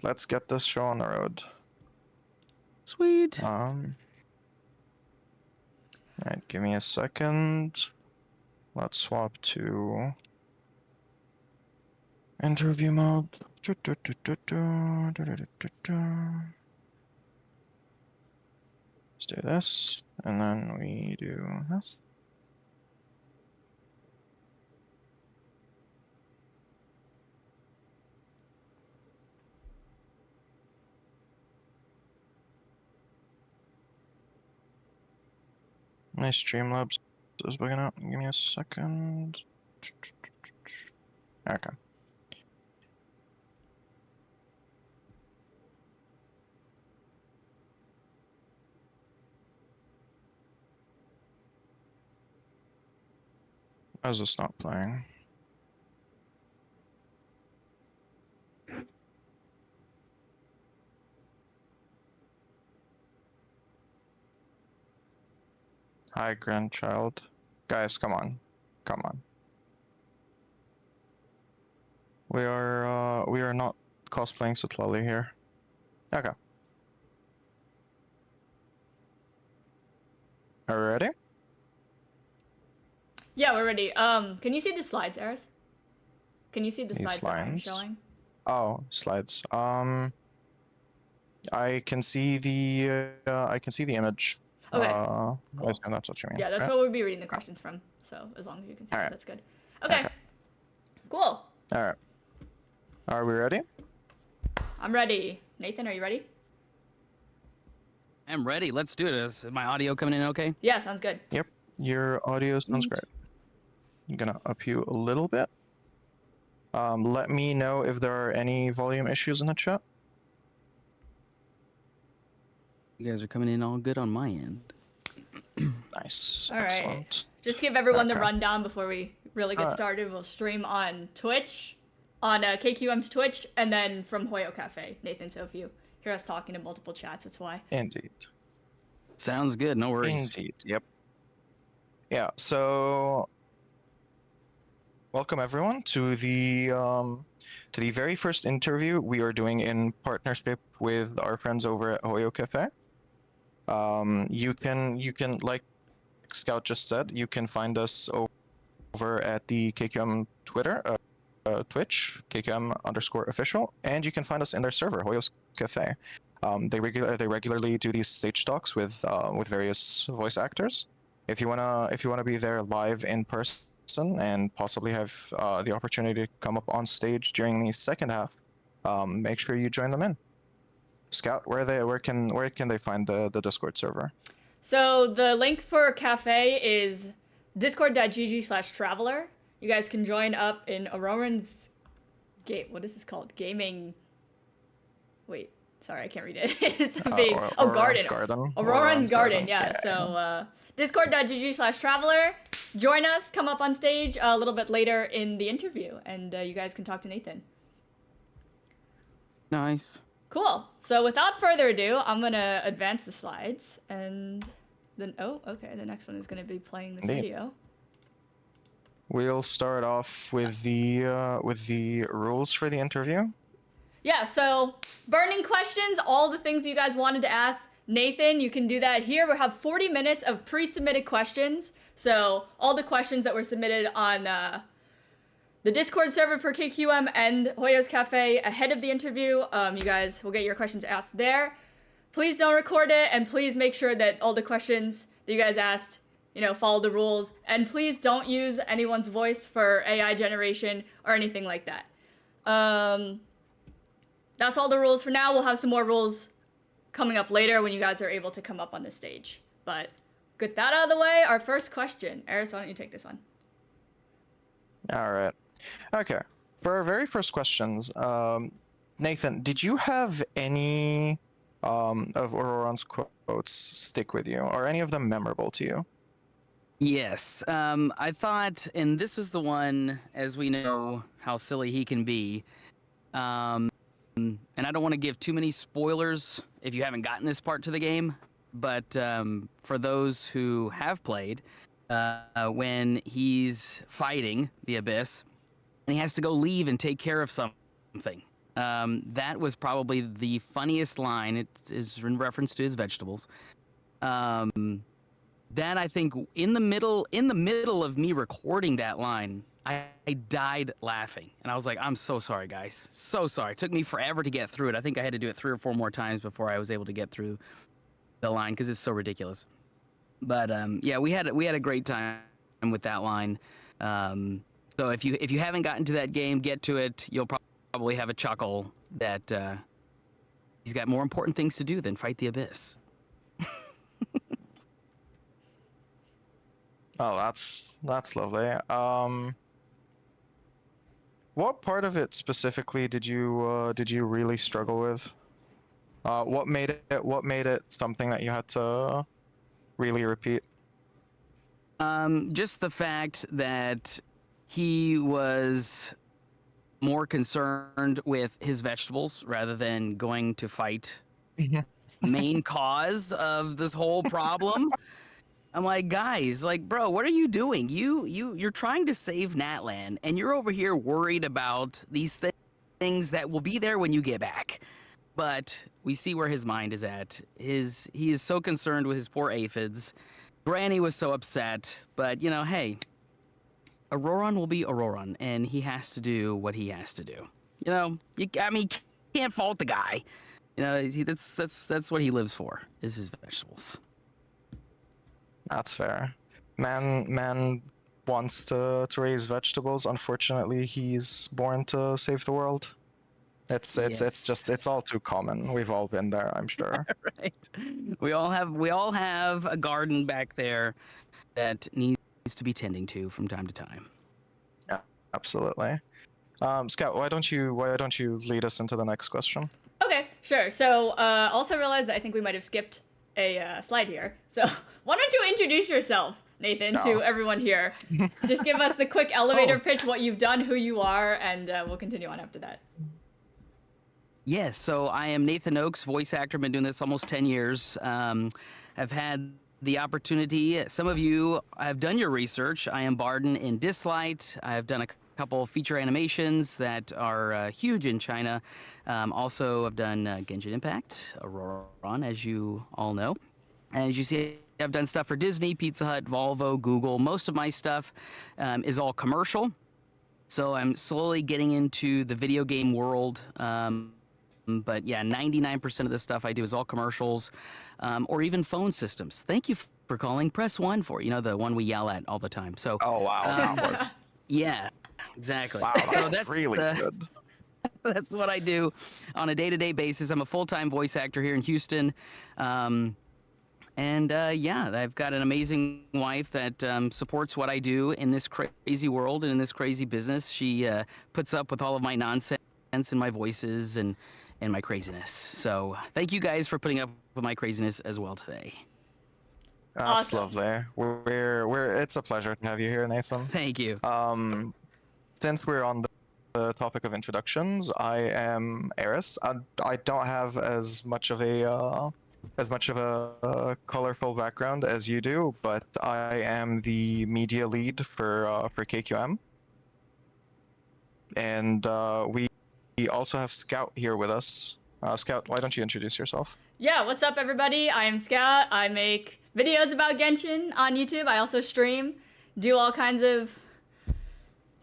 let's get this show on the road. Sweet. Alright, give me a second. Let's swap to interview mode. Let's do this, and then we do this. My Streamlabs is bugging out. Give me a second. Okay. Why is this not playing? Hi, grandchild. Guys, come on. Come on. We are not cosplaying Citlali here. Okay. Are we ready? Yeah, we're ready. Can you see the slides, Eris? Can you see the These slides that I'm lines. showing? Oh, slides. I can see the image. Okay. I Cool. assume that's what you mean. Yeah, that's right? what we'll be reading the questions from. So as long as you can see it, Alright. that's good. Okay. Cool. Alright. Are we ready? I'm ready. Nathan, are you ready? I'm ready. Let's do it. Is my audio coming in okay? Yeah, sounds good. Yep. Your audio sounds great. I'm gonna up you a little bit. Let me know if there are any volume issues in the chat. You guys are coming in all good on my end. Nice. All right. Excellent. Just give everyone the Okay. rundown before we really get started. We'll stream on Twitch, on KQM's Twitch, and then from Hoyo Cafe. Nathan, so if you hear us talking in multiple chats, that's why. Indeed. Sounds good. No worries. Indeed. Yep. Yeah. So, welcome everyone to the very first interview we are doing in partnership with our friends over at Hoyo Cafe. You can, like Scout just said, you can find us over at the KQM Twitter, Twitch, KQM_official, and you can find us in their server, Hoyo's Cafe. They regularly do these stage talks with various voice actors. If you wanna be there live in person and possibly have the opportunity to come up on stage during the second half, make sure you join them in. Scout, where can they find the Discord server? So the link for Cafe is discord.gg/traveler. You guys can join up in Auroran's what is this called? Gaming. Wait, sorry, I can't read it. It's a big garden. Auroran's garden. Yeah. So discord.gg/traveler. Join us. Come up on stage a little bit later in the interview, and you guys can talk to Nathan. Nice. Cool. So without further ado, I'm gonna advance the slides, and then okay, the next one is gonna be playing this video. We'll start off with the rules for the interview. Yeah. So burning questions, all the things you guys wanted to ask Nathan, you can do that here. We'll have 40 minutes of pre-submitted questions. So all the questions that were submitted on the Discord server for KQM and Hoyo's Cafe ahead of the interview. You guys will get your questions asked there. Please don't record it, and please make sure that all the questions that you guys asked, follow the rules. And please don't use anyone's voice for AI generation or anything like that. That's all the rules for now. We'll have some more rules coming up later when you guys are able to come up on the stage. But get that out of the way, our first question. Eris, why don't you take this one? All right. Okay. For our very first questions, Nathan, did you have any of Auroran's quotes stick with you, or any of them memorable to you? Yes. I thought, and this is the one, as we know how silly he can be. And I don't want to give too many spoilers if you haven't gotten this part to the game, but for those who have played, when he's fighting the Abyss, and he has to go leave and take care of something. That was probably the funniest line. It is in reference to his vegetables. That I think in the middle of me recording that line, I died laughing, and I was like, "I'm so sorry, guys. So sorry. It took me forever to get through it. I think I had to do it 3 or 4 more times before I was able to get through the line because it's so ridiculous." But yeah, we had a great time with that line. So if you haven't gotten to that game, get to it. You'll probably have a chuckle that he's got more important things to do than fight the abyss. Oh, that's lovely. What part of it specifically did you really struggle with? What made it something that you had to really repeat? Just the fact that he was more concerned with his vegetables rather than going to fight main cause of this whole problem. I'm like, guys, like, bro, what are you doing? You're trying to save Natlan, and you're over here worried about these things that will be there when you get back. But we see where his mind is at. He is so concerned with his poor aphids. Granny was so upset, but hey, Auroron will be Auroron, and he has to do what he has to do. You can't fault the guy. That's what he lives for, is his vegetables. That's fair. Man wants to raise vegetables. Unfortunately, he's born to save the world. It's all too common. We've all been there, I'm sure. Right. We all have a garden back there that needs to be tending to from time to time. Yeah, absolutely. Scout, why don't you lead us into the next question? Okay, sure. So also realized that I think we might have skipped a slide here. So why don't you introduce yourself, Nathan, to everyone here? Just give us the quick elevator pitch, what you've done, who you are, and we'll continue on after that. Yes, so I am Nathan Nokes, voice actor. Been doing this almost 10 years. I've had the opportunity. Some of you have done your research. I am Barden in Dislight. I have done a couple feature animations that are huge in China. Also, I've done Genshin Impact, Auroron, as you all know. And as you see, I've done stuff for Disney, Pizza Hut, Volvo, Google. Most of my stuff is all commercial. So I'm slowly getting into the video game world. But yeah, 99% of the stuff I do is all commercials or even phone systems. Thank you for calling. Press 1 for, the one we yell at all the time. So, Oh, wow. That was... Yeah, exactly. Wow, So that's really good. That's what I do on a day-to-day basis. I'm a full-time voice actor here in Houston. Yeah, I've got an amazing wife that supports what I do in this crazy world and in this crazy business. She puts up with all of my nonsense and my voices and my craziness. So thank you guys for putting up with my craziness as well today. That's Awesome. lovely. It's a pleasure to have you here, Nathan. Thank you. Since we're on the topic of introductions, I am Eris. I don't have as much of a colorful background as you do, but I am the media lead for KQM, and we also have Scout here with us. Scout, why don't you introduce yourself? Yeah, what's up, everybody? I am Scout. I make videos about Genshin on YouTube. I also stream, do all kinds of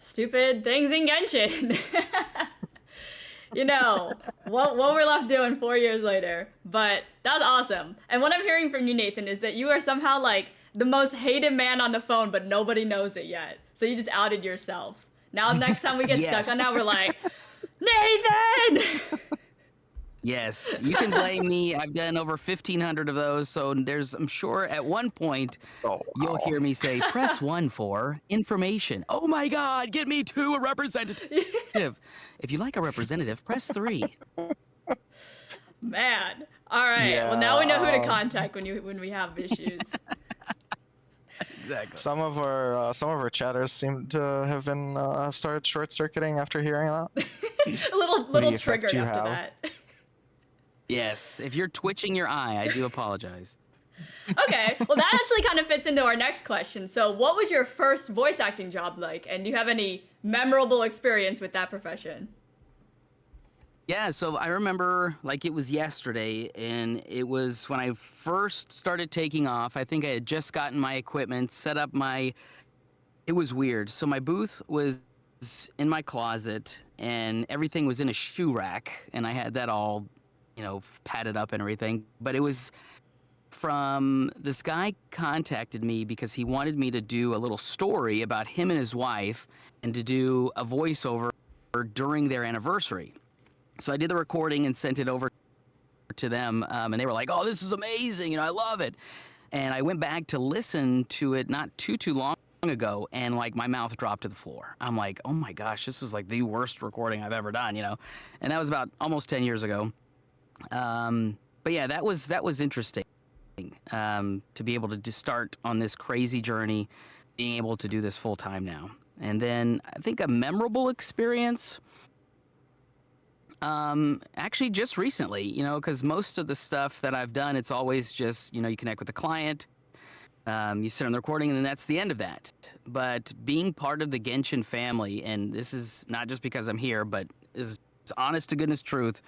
stupid things in Genshin. What we're left doing 4 years later. But that's awesome. And what I'm hearing from you, Nathan, is that you are somehow like the most hated man on the phone, but nobody knows it yet. So you just outed yourself. Now, next time we get Yes. stuck on that, we're like, Nathan! Yes, you can blame me. I've done over 1,500 of those, so I'm sure at one point you'll hear me say, press 1 for information. Oh my God, get me to a representative. If you like a representative, press 3. Man. All right. Yeah, well, now we know who to contact when we have issues. Exactly. Some of our chatters seem to have been have started short-circuiting after hearing that. A little effect triggered you after have. that. Yes, if you're twitching your eye, I do apologize. Okay, well that actually kind of fits into our next question. So what was your first voice acting job like? And do you have any memorable experience with that profession? Yeah, so I remember like it was yesterday, and it was when I first started taking off. I think I had just gotten my equipment, set up my. It was weird. So my booth was in my closet, and everything was in a shoe rack, and I had that all, padded up and everything. But it was from this guy contacted me because he wanted me to do a little story about him and his wife, and to do a voiceover during their anniversary. So I did the recording and sent it over to them, and they were like, "Oh, this is amazing! I love it." And I went back to listen to it not too long ago, and like my mouth dropped to the floor. I'm like, "Oh my gosh, this was like the worst recording I've ever done," And that was about almost 10 years ago. But yeah, that was interesting, to be able to just start on this crazy journey, being able to do this full time now. And then I think a memorable experience. Actually just recently, because most of the stuff that I've done, it's always just, you connect with the client, you sit on the recording, and then that's the end of that. But being part of the Genshin family, and this is not just because I'm here, but is honest to goodness truth,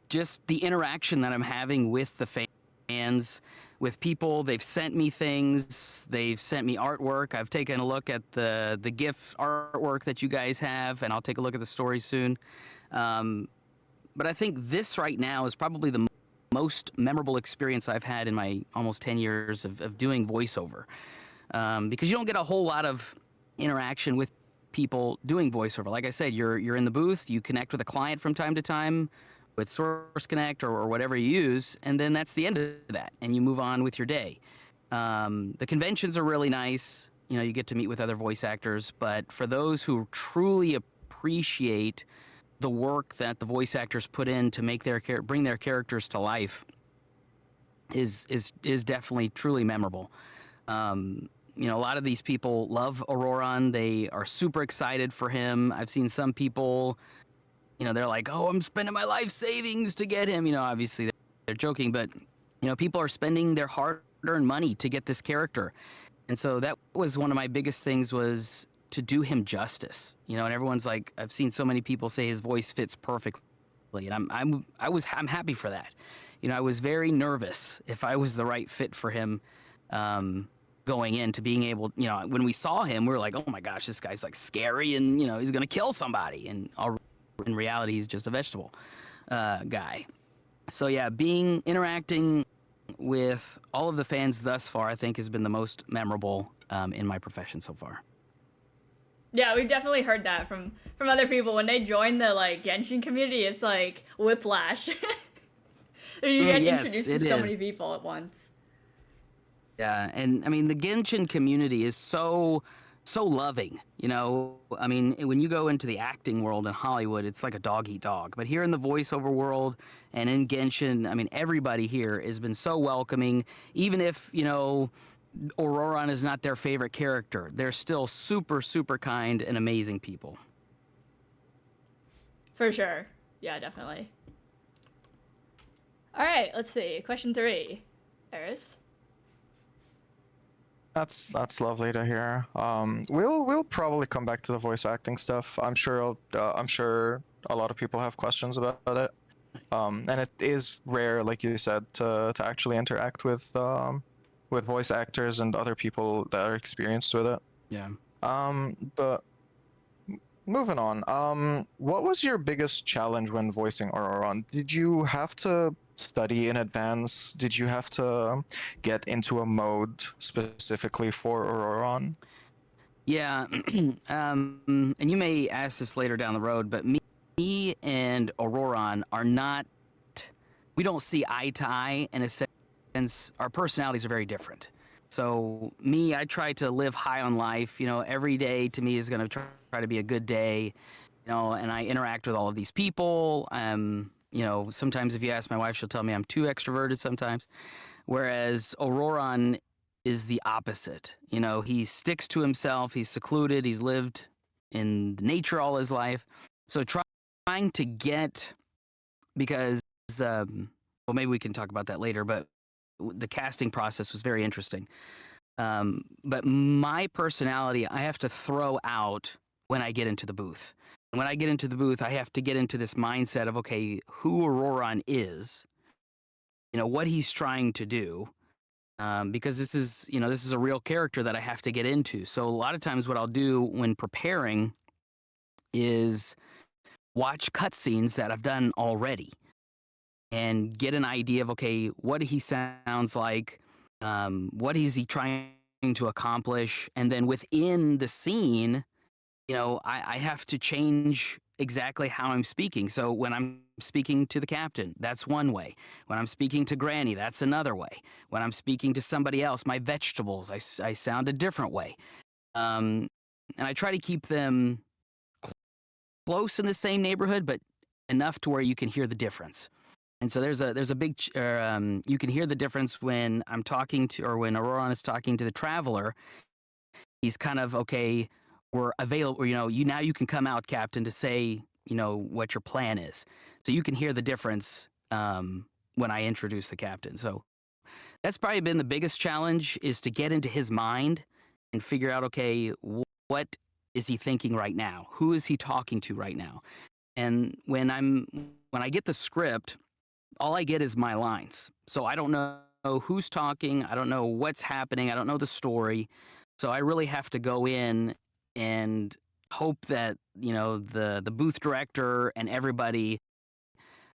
just the interaction that I'm having with the fans, with people. They've sent me things, they've sent me artwork. I've taken a look at the GIF artwork that you guys have, and I'll take a look at the story soon. But I think this right now is probably the most memorable experience I've had in my almost 10 years of doing voiceover. Because you don't get a whole lot of interaction with people doing voiceover. Like I said, you're in the booth, you connect with a client from time to time with Source Connect or whatever you use, and then that's the end of that, and you move on with your day. The conventions are really nice. You get to meet with other voice actors, but for those who truly appreciate the work that the voice actors put in to make bring their characters to life is definitely truly memorable. A lot of these people love Auroron. They are super excited for him. I've seen some people, they're like, "Oh, I'm spending my life savings to get him." Obviously they're joking, but people are spending their hard-earned money to get this character. And so that was one of my biggest things, was to do him justice, and everyone's like, I've seen so many people say his voice fits perfectly, and I'm happy for that. I was very nervous if I was the right fit for him, going into being able, when we saw him, we were like, "Oh my gosh, this guy's like scary, and he's gonna kill somebody," and in reality, he's just a vegetable guy. So yeah, interacting with all of the fans thus far, I think, has been the most memorable in my profession so far. Yeah, we've definitely heard that from other people when they join the like Genshin community. It's like whiplash. You get Yes, introduced to it so is. many people at once. Yeah, and I mean, the Genshin community is so loving. I mean, when you go into the acting world in Hollywood, it's like a dog eat dog. But here in the voiceover world and in Genshin, I mean, everybody here has been so welcoming. Even if Auroron is not their favorite character, they're still super, super kind and amazing people. For sure. Yeah, definitely. All right, let's see. Question 3. Eris? That's lovely to hear. We'll probably come back to the voice acting stuff. I'm sure a lot of people have questions about it. And it is rare, like you said, to actually interact with voice actors and other people that are experienced with it. Yeah. But moving on. What was your biggest challenge when voicing Auroron? Did you have to study in advance? Did you have to get into a mode specifically for Auroron? Yeah. And you may ask this later down the road, but me and Auroron are not. We don't see eye to eye in a sense. Our personalities are very different. So I try to live high on life. Every day to me is going to try to be a good day. And I interact with all of these people. Sometimes if you ask my wife, she'll tell me I'm too extroverted sometimes. Whereas Auroron is the opposite. He sticks to himself. He's secluded. He's lived in nature all his life. So trying to get, because, well, maybe we can talk about that later, but the casting process was very interesting. But my personality, I have to throw out when I get into the booth. when I get into the booth, I have to get into this mindset of, okay, who Auroron is, what he's trying to do. Because this is a real character that I have to get into. So a lot of times what I'll do when preparing is watch cutscenes that I've done already and get an idea of, okay, what he sounds like, what is he trying to accomplish, and then within the scene, I have to change exactly how I'm speaking. So when I'm speaking to the captain, that's one way. When I'm speaking to Granny, that's another way. When I'm speaking to somebody else, my vegetables, I sound a different way. And I try to keep them close in the same neighborhood, but enough to where you can hear the difference. And so there's a big, you can hear the difference when I'm talking to, or when Auroron is talking to the traveler. He's kind of, okay, we're available, or, now you can come out, Captain, to say, what your plan is. So you can hear the difference when I introduce the captain. So that's probably been the biggest challenge, is to get into his mind and figure out, okay, what is he thinking right now? Who is he talking to right now? And when I get the script, all I get is my lines. So I don't know who's talking. I don't know what's happening. I don't know the story. So I really have to go in and hope that, the booth director and everybody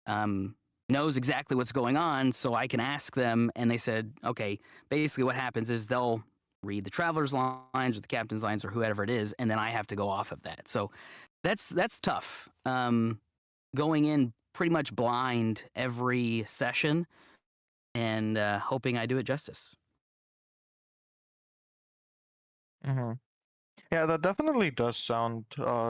knows exactly what's going on, so I can ask them. And they said, okay, basically what happens is they'll read the traveler's lines or the captain's lines or whoever it is, and then I have to go off of that. So that's tough. Going in pretty much blind every session and hoping I do it justice. Mm-hmm. Yeah, that definitely does sound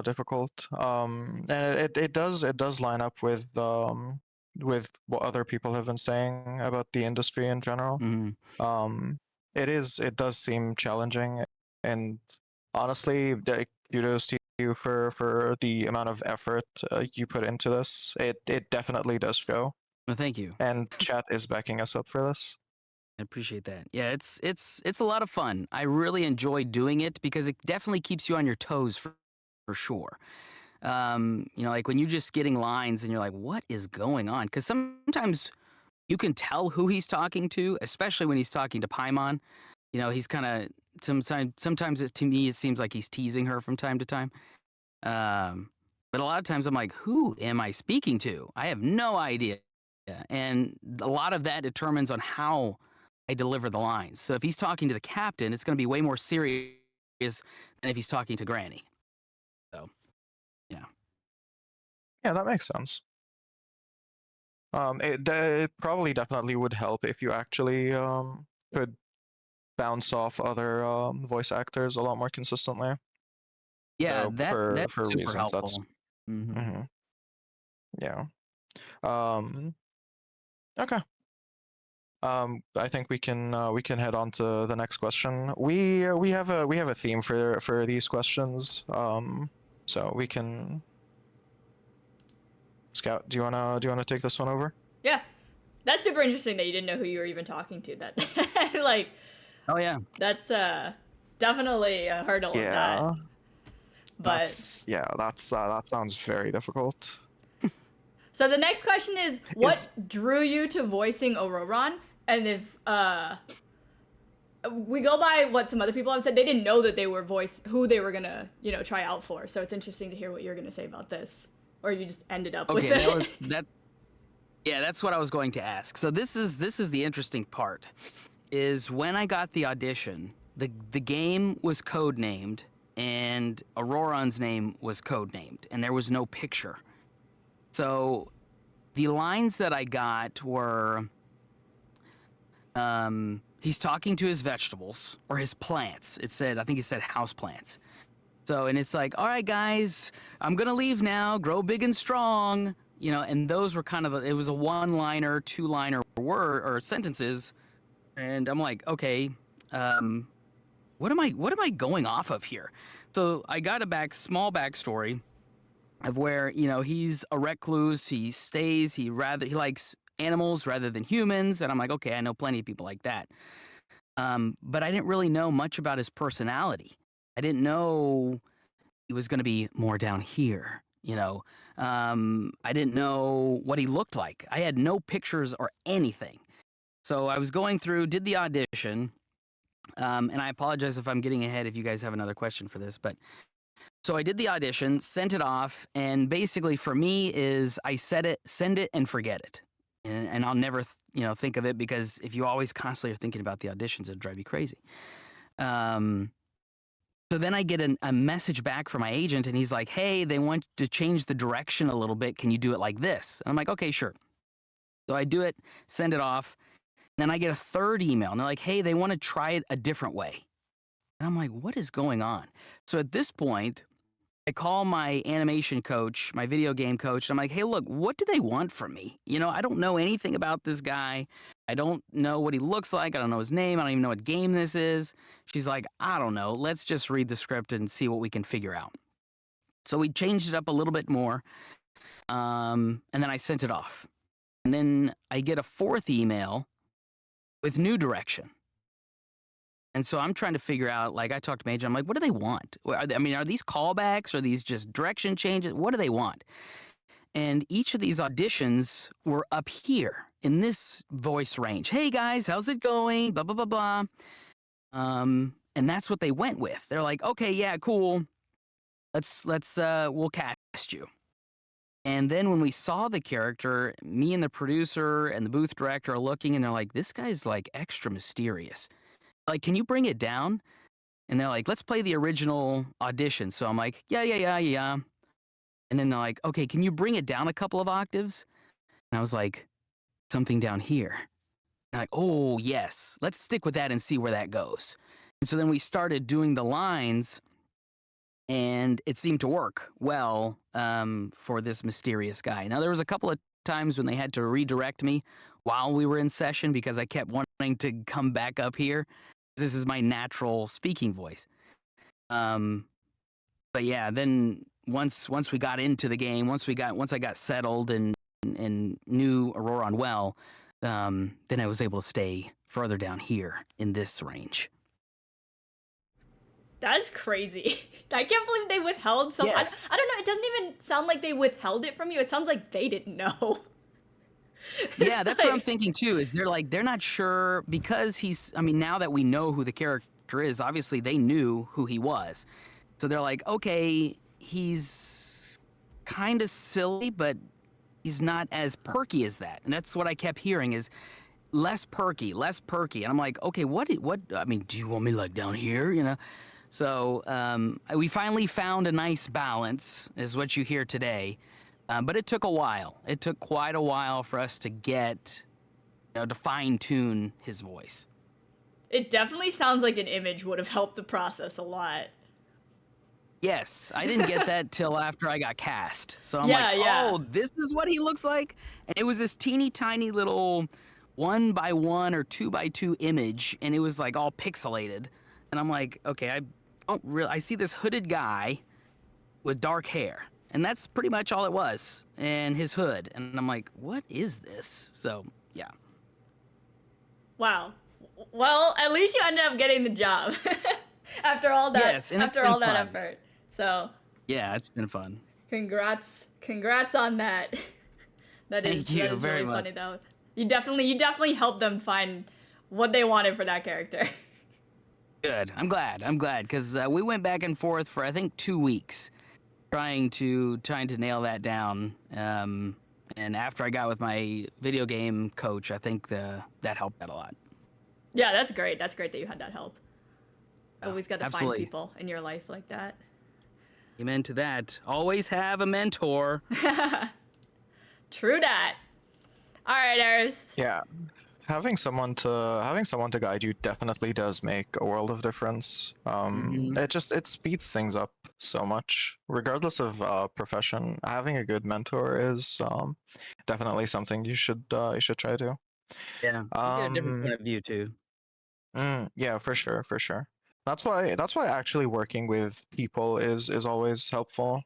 difficult. And it does line up with what other people have been saying about the industry in general. Mm-hmm. It does seem challenging, and honestly, kudos to you for the amount of effort you put into this. It definitely does show, Well, thank you. and chat is backing us up for this. I appreciate that. Yeah, it's a lot of fun. I really enjoy doing it because it definitely keeps you on your toes for sure. Like when you're just getting lines and you're like, what is going on? Because sometimes you can tell who he's talking to, especially when he's talking to Paimon. He's kind of sometimes to me it seems like he's teasing her from time to time. But a lot of times I'm like, who am I speaking to? I have no idea. And a lot of that determines on how I deliver the lines. So if he's talking to the captain, it's going to be way more serious than if he's talking to Granny. So, yeah. Yeah, that makes sense. It probably definitely would help if you actually could bounce off other voice actors a lot more consistently. Yeah, So that's for super reasons that's helpful. Mm-hmm. hmm yeah. Um, okay. I think we can head on to the next question. We have a theme for these questions. So we can Scout. Do you wanna take this one over? Yeah. That's super interesting that you didn't know who you were even talking to. That like Oh yeah. that's definitely a hurdle of that. Yeah. But That sounds very difficult. so the next question is what drew you to voicing Auroron? And if we go by what some other people have said, they didn't know that they were who they were gonna, try out for. So it's interesting to hear what you're gonna say about this. Or you just ended up with it. Yeah, that's what I was going to ask. So this is the interesting part, is when I got the audition, the game was codenamed and Auroron's name was codenamed, and there was no picture. So the lines that I got were, he's talking to his vegetables or his plants. I think it said house plants. So, and it's like, all right, guys, I'm going to leave now, grow big and strong, and those were kind of, it was a one-liner, two-liner word or sentences. And I'm like, okay, what am I going off of here? So I got a small backstory of where, he's a recluse. He likes animals rather than humans. And I'm like, okay, I know plenty of people like that. But I didn't really know much about his personality. I didn't know he was going to be more down here, You know, I didn't know what he looked like. I had no pictures or anything. So I was going through, did the audition, and I apologize if I'm getting ahead if you guys have another question for this, but so I did the audition, sent it off, and basically for me is I said it, send it, and forget it, and I'll never think of it, because if you always constantly are thinking about the auditions, it'd drive you crazy. So then I get a message back from my agent, and he's like, "Hey, they want to change the direction a little bit. Can you do it like this?" And I'm like, "Okay, sure." So I do it, send it off. Then I get a third email, and they're like, "Hey, they want to try it a different way." And I'm like, "What is going on?" So at this point, I call my animation coach, my video game coach. And I'm like, "Hey, look, what do they want from me? I don't know anything about this guy. I don't know what he looks like. I don't know his name. I don't even know what game this is." She's like, "I don't know. Let's just read the script and see what we can figure out." So we changed it up a little bit more. And then I sent it off. And then I get a fourth email with new direction. And so I'm trying to figure out, like, I talked to Major, I'm like, what do they want? Are these callbacks? Are these just direction changes? What do they want? And each of these auditions were up here in this voice range. "Hey guys, how's it going? Blah, blah, blah, blah." And that's what they went with. They're like, "Okay, yeah, cool. We'll cast you." And then when we saw the character, me and the producer and the booth director are looking, and they're like, "This guy's like extra mysterious. Like, can you bring it down?" And they're like, "Let's play the original audition." So I'm like, yeah. And then they're like, "Okay, can you bring it down a couple of octaves?" And I was like, "Something down here." And like, "Oh, yes. Let's stick with that and see where that goes." And so then we started doing the lines, and it seemed to work well for this mysterious guy. Now, there was a couple of times when they had to redirect me while we were in session, because I kept wanting to come back up here. This is my natural speaking voice. But yeah, then once we got into the game, once I got settled and knew Auroron well, then I was able to stay further down here in this range. That's crazy. I can't believe they withheld some. Yes. I don't know. It doesn't even sound like they withheld it from you. It sounds like they didn't know. Yeah, that's what I'm thinking too. Is they're not sure, because now that we know who the character is, obviously they knew who he was. So they're like, "Okay, he's kind of silly, but he's not as perky as that." And that's what I kept hearing, is less perky. And I'm like, "Okay, what, do you want me like down here, So we finally found a nice balance, is what you hear today. But it took a while. It took quite a while for us to get, to fine tune his voice. It definitely sounds like an image would have helped the process a lot. Yes, I didn't get that till after I got cast. So I'm Yeah, like, yeah. "Oh, this is what he looks like?" And it was this teeny tiny little 1x1 or 2x2 image, and it was like all pixelated. And I'm like, "Okay, I see this hooded guy with dark hair." And that's pretty much all it was, and his hood. And I'm like, "What is this?" So, yeah. Wow. Well, at least you ended up getting the job after all that. Yes, and it's after been all that fun. effort. So, Yeah, it's been fun. congrats on that. That Thank you is very really much. funny though. You definitely helped them find what they wanted for that character. Good. I'm glad, because we went back and forth for, I think, 2 weeks trying to nail that down. And after I got with my video game coach, I think that helped out a lot. Yeah, that's great. That's great that you had that help. Yeah, Always got to absolutely. find people in your life like that. Amen to that. Always have a mentor. True that. All right, Eris. Yeah, having someone to guide you definitely does make a world of difference. It speeds things up so much, regardless of profession. Having a good mentor is definitely something you should try to. Yeah, you get a different point of view too. Yeah, for sure. That's why actually working with people is always helpful.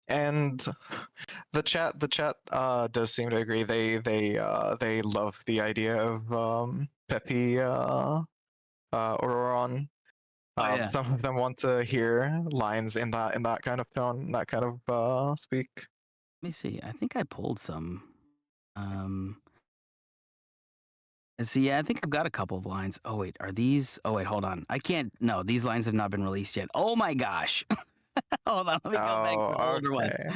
And the chat does seem to agree. They love the idea of Peppy Auroron. Yeah. Some of them want to hear lines in that kind of tone, that kind of speak. Let me see. I think I pulled some. Let's see. Yeah, I think I've got a couple of lines. Oh wait, are these? Oh wait, hold on. I can't. No, these lines have not been released yet. Oh my gosh. Hold on. Let me go back to the Oh, older one. okay.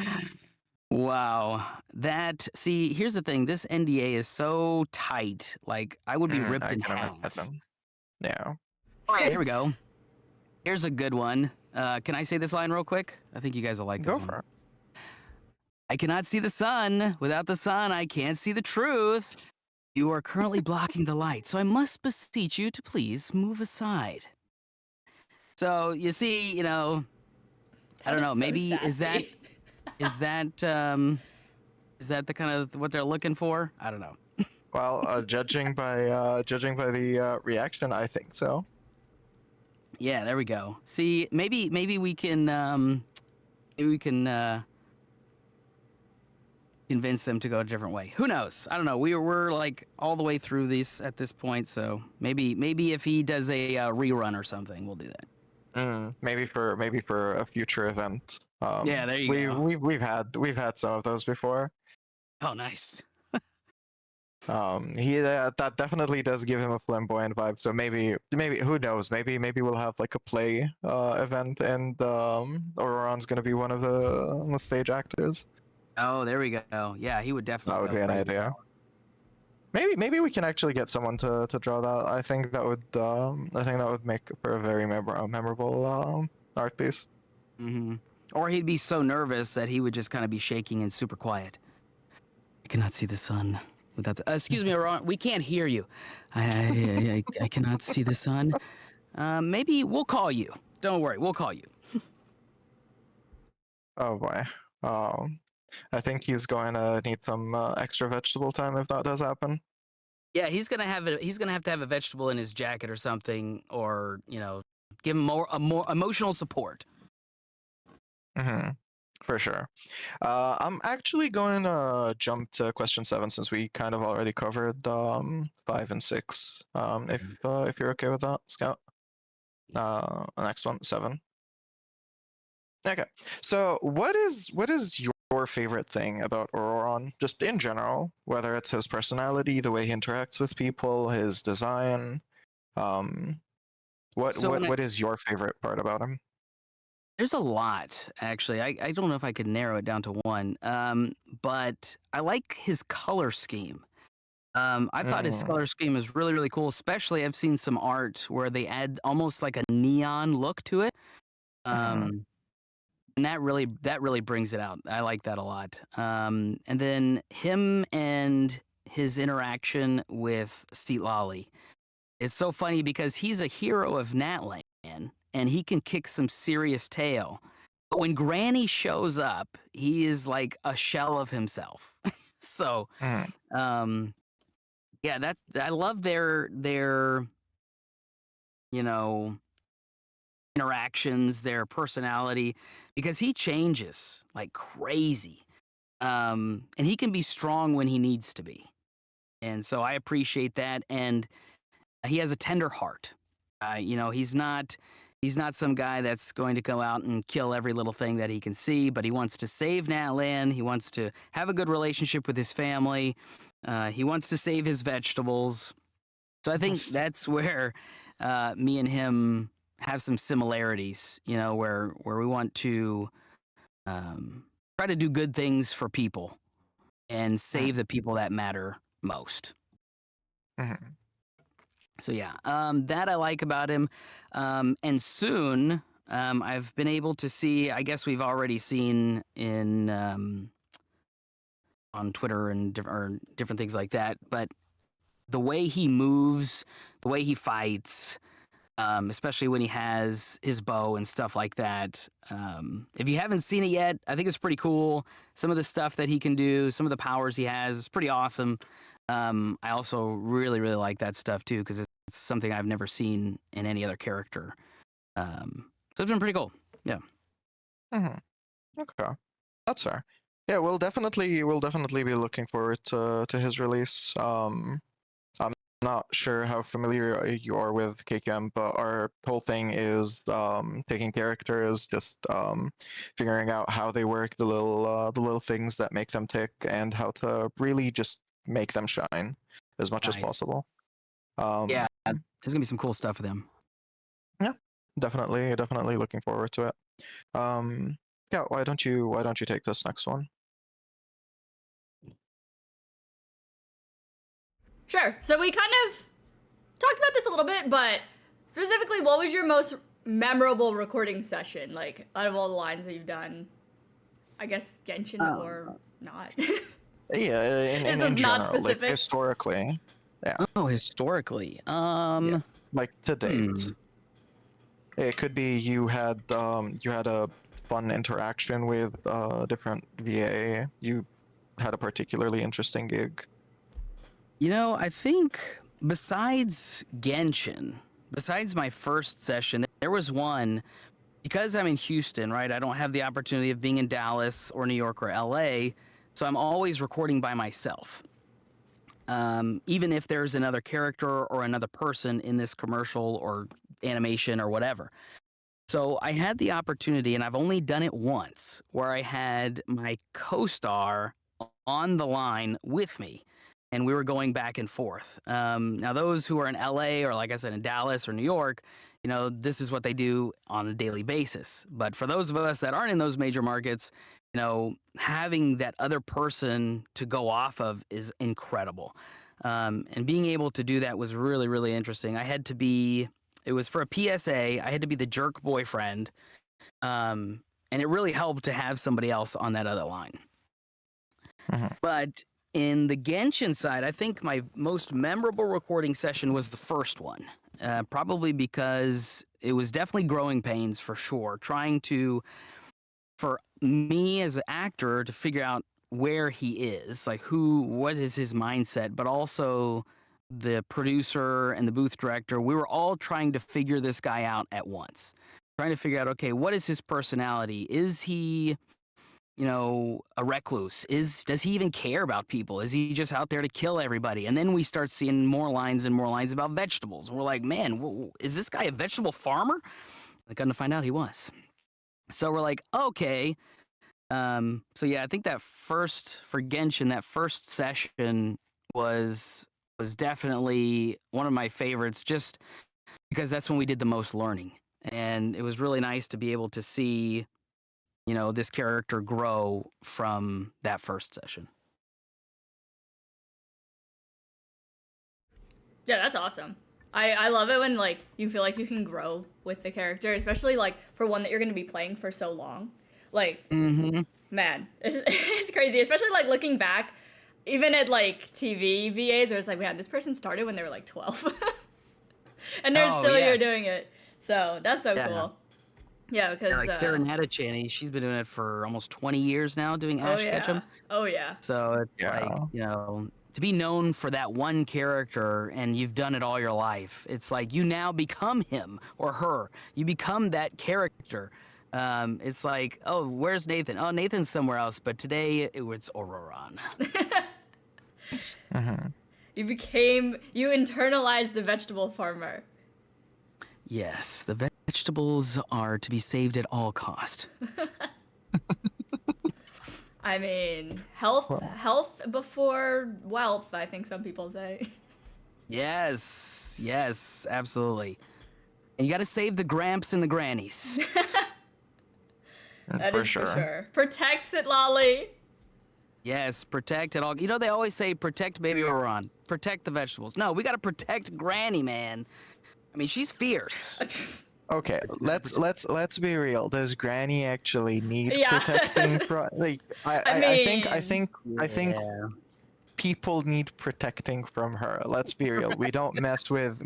Wow. That. See, here's the thing. This NDA is so tight. Like I would be ripped I in can half. imagine. Yeah. All right, here we go. Here's a good one. Can I say this line real quick? I think you guys will like this Go one. for it. I cannot see the sun. Without the sun, I can't see the truth. You are currently blocking the light, so I must beseech you to please move aside. So you see, I don't That is know. so Maybe is that sassy. is that the kind of what they're looking for? I don't know. Well, judging by the reaction, I think so. Yeah, there we go. See, maybe we can convince them to go a different way. Who knows? I don't know. We're like all the way through these at this point, so maybe if he does a rerun or something, we'll do that. Maybe for a future event. Yeah, there you go. We've had some of those before. Oh, nice. That definitely does give him a flamboyant vibe. So maybe who knows? Maybe we'll have like a play event, and Auroron's gonna be one of the stage actors. Oh, there we go. Yeah, he would That definitely would go be an crazy. idea. Maybe we can actually get someone to draw that. I think that would make for a very memorable art piece. Hmm. Or he'd be so nervous that he would just kind of be shaking and super quiet. I cannot see the sun without. Excuse me, Ron. We can't hear you. I cannot see the sun. Maybe we'll call you. Don't worry, we'll call you. Oh boy. I think he's going to need some extra vegetable time if that does happen. Yeah, he's gonna have it. He's gonna have to have a vegetable in his jacket or something, or give him more emotional support. Mm-hmm. For sure. I'm actually going to jump to question 7 since we kind of already covered 5 and 6. If you're okay with that, Scout. Next one, 7. Okay. So what is your favorite thing about Auroron, just in general, whether it's his personality, the way he interacts with people, his design? Um, what So what what is your favorite part about him? there's a lot actually. I don't know if I could narrow it down to one. But I like his color scheme. I thought his Mm, color scheme is really, really cool. Especially, I've seen some art where they add almost like a neon look to it, mhm, and that really brings it out. I like that a lot. And then him and his interaction with Seat Lolly. It's so funny because he's a hero of Natlan, and he can kick some serious tail. But when Granny shows up, he is like a shell of himself. So, mhm, um, yeah, that I love their you know interactions, their personality, because he changes like crazy, and he can be strong when he needs to be, and so I appreciate that. And he has a tender heart. He's not some guy that's going to go out and kill every little thing that he can see, but he wants to save Natlan. He wants to have a good relationship with his family. He wants to save his vegetables. So I think that's where me and him have some similarities. Where we want to try to do good things for people and mhm, save the people that matter most. mhm. So yeah, that I like about him. And soon, I've been able to see. I guess we've already seen in on Twitter and different things like that. But the way he moves, the way he fights, especially when he has his bow and stuff like that. If you haven't seen it yet, I think it's pretty cool. Some of the stuff that he can do, some of the powers he has, is pretty awesome. I also really, really like that stuff too because it's something I've never seen in any other character. So it's been pretty cool. Yeah. Mhm. Okay, that's fair. Yeah, we'll definitely be looking forward to his release. I'm not sure how familiar you are with KKM, but our whole thing is taking characters, just figuring out how they work, the little things that make them tick, and how to really just make them shine as much as Nice. possible. Yeah, there's gonna be some cool stuff with him. Yeah, definitely looking forward to it. Yeah, why don't you take this next one? Sure. So we kind of talked about this a little bit, but specifically, what was your most memorable recording session? Like, out of all the lines that you've done, I guess Genshin or not. Yeah, This in one's not general, like specific. historically. Yeah, Oh, historically. like to date. Hmm. It could be you had a fun interaction with different VA. You had a particularly interesting gig. You know, I think besides Genshin, besides my first session, there was one because I'm in Houston, right? I don't have the opportunity of being in Dallas or New York or LA, so I'm always recording by myself. Even if there's another character or another person in this commercial or animation or whatever. So I had the opportunity, and I've only done it once, where I had my co-star on the line with me, and we were going back and forth. Now, those who are in LA or, like I said, in Dallas or New York, you know, this is what they do on a daily basis. But for those of us that aren't in those major markets, you know, having that other person to go off of is incredible. And being able to do that was really, really interesting. It was for a PSA. I had to be the jerk boyfriend. And it really helped to have somebody else on that other line. Mhm. But in the Genshin side, I think my most memorable recording session was the first one. Probably because it was definitely growing pains for sure. For me as an actor to figure out where he is, like what is his mindset, but also the producer and the booth director, we were all trying to figure this guy out at once. Trying to figure out, okay, what is his personality? Is he, you know, a recluse? Does he even care about people? Is he just out there to kill everybody? And then we start seeing more lines and more lines about vegetables. We're like, man, is this guy a vegetable farmer? I come to find out he was. So we're like, okay. So yeah, I think for Genshin, that first session was definitely one of my favorites, just because that's when we did the most learning, and it was really nice to be able to see, you know, this character grow from that first session. Yeah, that's awesome. I love it when like you feel like you can grow with the character, especially like for one that you're gonna be playing for so long. Like, man, it's crazy. Especially like looking back, even at like TV VAs, where it's like, man, this person started when they were like 12, and they're Oh, still yeah. here doing it. So that's so Yeah. cool. Yeah, because Yeah, like Sarah Natachani, she's been doing it for almost 20 years now, doing oh Ash yeah, Ketchum. oh yeah. So it's Yeah. like, you know, to be known for that one character and you've done it all your life, it's like you now become him or her. You become that character. It's like, oh, where's Nathan? Oh, Nathan's somewhere else, but today it was Auroran. You internalized the vegetable farmer. Yes, the vegetables are to be saved at all cost. I mean, health before wealth, I think some people say. Yes, absolutely. And you got to save the gramps and the grannies. That For is sure. for sure. Protects it, Lolly. Yes, protect at all. You know, they always say protect baby Oron, protect the vegetables. No, we got to protect Granny, man. I mean, she's fierce. Okay, let's be real. Does Granny actually need Yeah. protecting from like I think Yeah. people need protecting from her. Let's be real. We don't mess with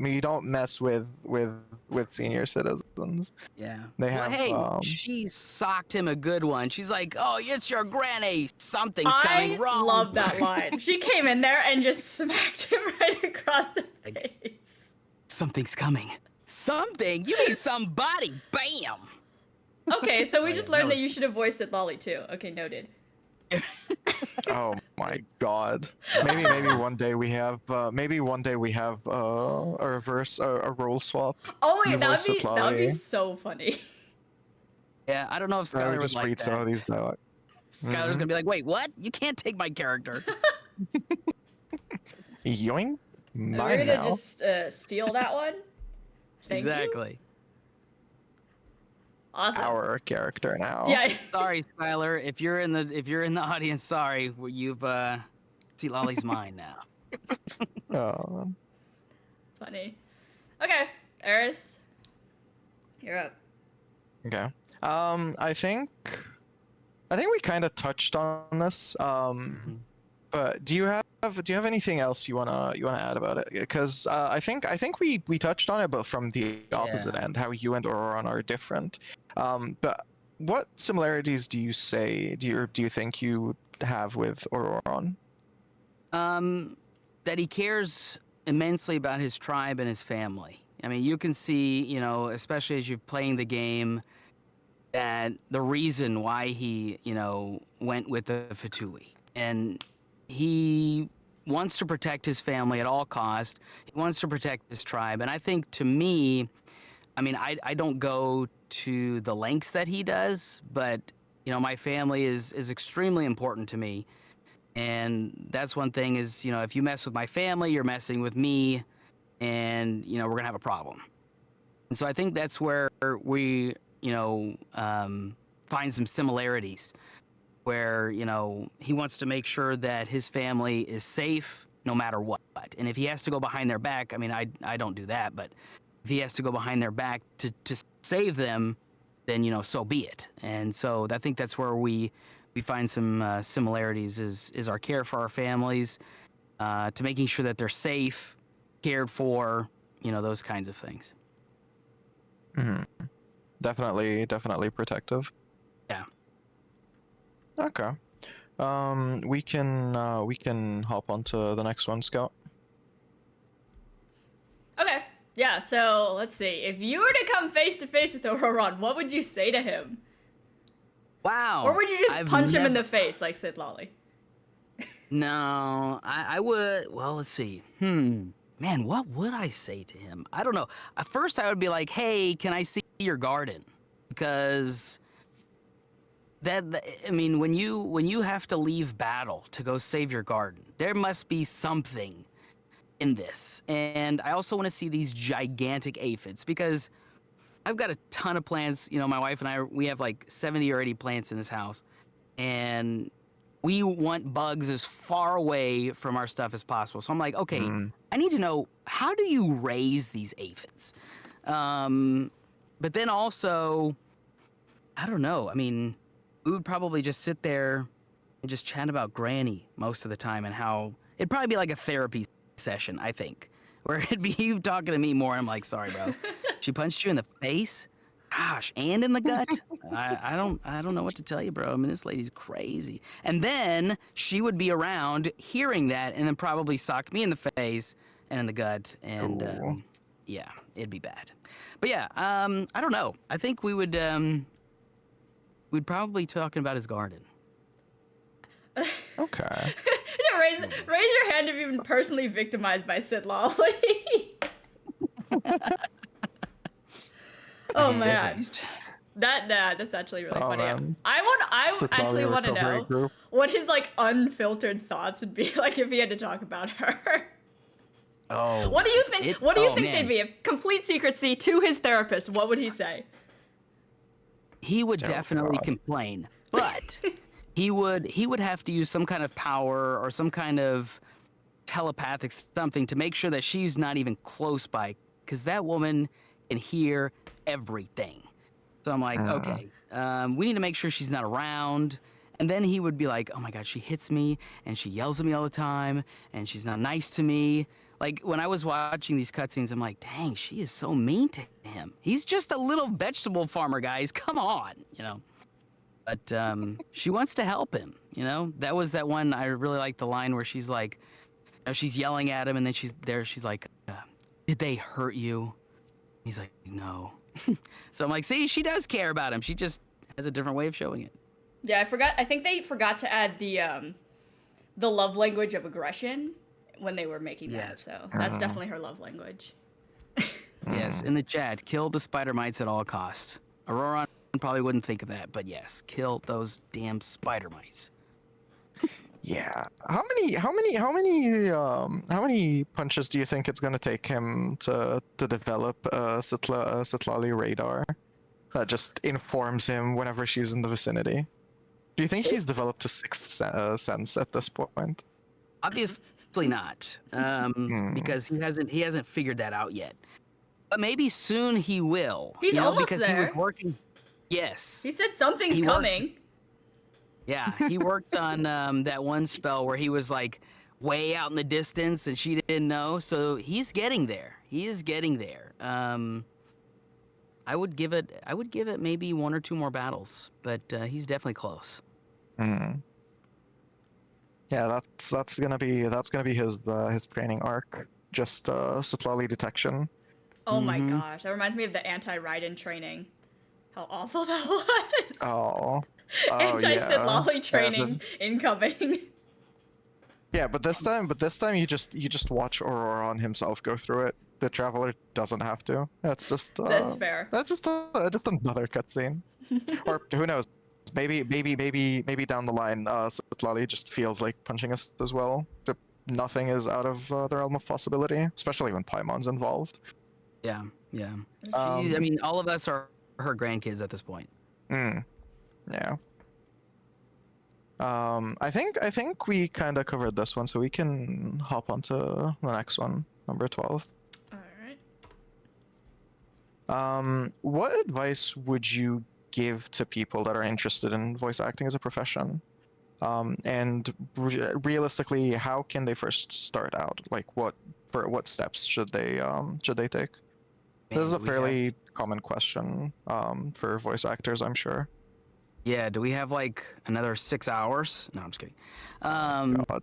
senior citizens. Yeah. They Well, have hey, she socked him a good one. She's like, "Oh, it's your granny. Something's coming I wrong." love that line. She came in there and just smacked him right across the face. Something's coming. Something? You mean somebody? Bam. Okay, so we Oh, just yeah, learned no. that you should have voiced it Lolly too. Okay, noted. Oh my god. Maybe one day we have a reverse a role swap. Oh You wait, voice that would be Sitlali. so funny. Yeah, I don't know if I Skylar would would just like read some that. of these dialogue. Skylar's gonna be like, "Wait, what? You can't take my character." Yoink. And we're Mine gonna now. just steal that one. Thank you. Exactly. Awesome. Our character now. Yeah. Sorry, Skylar. If you're in the audience, sorry. You've see Lolly's mine now. Oh. Funny. Okay, Eris, you're up. Okay. I think we kind of touched on this. But do you have anything else you wanna add about it? Because I think we touched on it, but from the opposite end, how you and Auroron are different. But what similarities do you think you have with Auroron? That he cares immensely about his tribe and his family. I mean, you can see, you know, especially as you're playing the game, that the reason why he, you know, went with the Fatui. And he wants to protect his family at all cost. He wants to protect his tribe. And I think, to me, I mean, I don't go to the lengths that he does, but, you know, my family is extremely important to me. And that's one thing is, you know, if you mess with my family, you're messing with me, and, you know, we're going to have a problem. And so I think that's where we, you know, find some similarities, where, you know, he wants to make sure that his family is safe no matter what. And if he has to go behind their back, I mean, I don't do that, but if he has to go behind their back to save them, then, you know, so be it. And so I think that's where we find some similarities is our care for our families, to making sure that they're safe, cared for, you know, those kinds of things. Mm-hmm. Definitely protective. Yeah. Okay. We can hop onto the next one, Scout. Okay. Yeah. So let's see. If you were to come face to face with Auroron, what would you say to him? Wow. Or would you just punch him in the face like Sid Lolly? No, I would. Well, let's see. Man, what would I say to him? I don't know. At first, I would be like, "Hey, can I see your garden?" Because I mean, when you have to leave battle to go save your garden, there must be something in this. And I also want to see these gigantic aphids, because I've got a ton of plants. You know, my wife and I, we have like 70 or 80 plants in this house, and we want bugs as far away from our stuff as possible. So I'm like, okay, I need to know, how do you raise these aphids? But then also, I don't know. I mean, we would probably just sit there and just chat about Granny most of the time, and how it'd probably be like a therapy session, I think, where it'd be you talking to me more. I'm like, sorry, bro. She punched you in the face? Gosh, and in the gut? I don't know what to tell you, bro. I mean, this lady's crazy. And then she would be around hearing that, and then probably sock me in the face and in the gut. And yeah, it'd be bad. But yeah, I don't know. I think we would we'd probably talking about his garden. Okay. raise your hand if you've been personally victimized by Sid Lolly. Oh man, that's actually really funny. Man. I actually want to know group. what his like unfiltered thoughts would be like if he had to talk about her. Oh. What do you think? What do you think man. they'd be? If complete secrecy to his therapist, what would he say? He would definitely God. complain, but he would have to use some kind of power or some kind of telepathic something to make sure that she's not even close by, because that woman can hear everything. So I'm like, okay, we need to make sure she's not around. And then he would be like, oh my God, she hits me and she yells at me all the time and she's not nice to me. Like, when I was watching these cutscenes, I'm like, dang, she is so mean to him. He's just a little vegetable farmer, guys. Come on, you know. But she wants to help him, you know. That was that one. I really liked the line where she's like, you know, she's yelling at him, and then she's like, did they hurt you? He's like, no. So I'm like, see, she does care about him. She just has a different way of showing it. Yeah, I think they forgot to add the the love language of aggression when they were making that. Yes. So that's definitely her love language. Yes, in the chat, kill the spider mites at all costs. Aurora probably wouldn't think of that, but yes, kill those damn spider mites. Yeah. How many punches do you think it's gonna take him to develop a Sitlali radar that just informs him whenever she's in the vicinity? Do you think he's developed a sixth sense at this point? Obviously not, because he hasn't figured that out yet. But maybe soon he will. He's almost because he was there. working. Yes. He said something's He worked- coming. Yeah, he worked on that one spell where he was like way out in the distance and she didn't know. So he's getting there. He is getting there. I would give it maybe 1 or 2 more battles, but he's definitely close. Yeah, that's gonna be his training arc. Just Sitlali detection. Oh my gosh, that reminds me of the anti-Raiden training. How awful that was. Oh. Anti-Sitlali training incoming. Yeah, but this time you just watch Auroron himself go through it. The Traveler doesn't have to. That's just That's fair. That's just another cutscene. Or who knows? Maybe down the line, Sitlali just feels like punching us as well. Nothing is out of the realm of possibility, especially when Paimon's involved. Yeah. I mean, all of us are her grandkids at this point. Yeah. I think we kind of covered this one, so we can hop onto the next one, number 12. All right. What advice would you give to people that are interested in voice acting as a profession? And realistically, how can they first start out? Like, what steps should they take? This is a fairly common question for voice actors, I'm sure. Yeah, do we have like another 6 hours? No, I'm just kidding. God.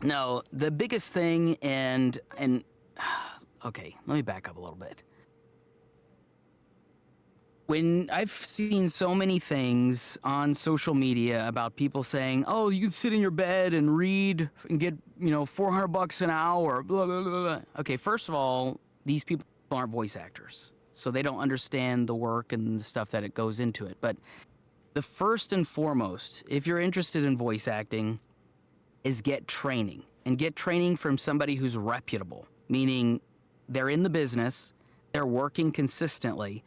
No, the biggest thing and okay, let me back up a little bit. When I've seen so many things on social media about people saying, "Oh, you can sit in your bed and read and get, $400 an hour," blah blah blah blah. Okay, first of all, these people aren't voice actors, so they don't understand the work and the stuff that it goes into it. But the first and foremost, if you're interested in voice acting, is get training. And get training from somebody who's reputable, meaning they're in the business, they're working consistently,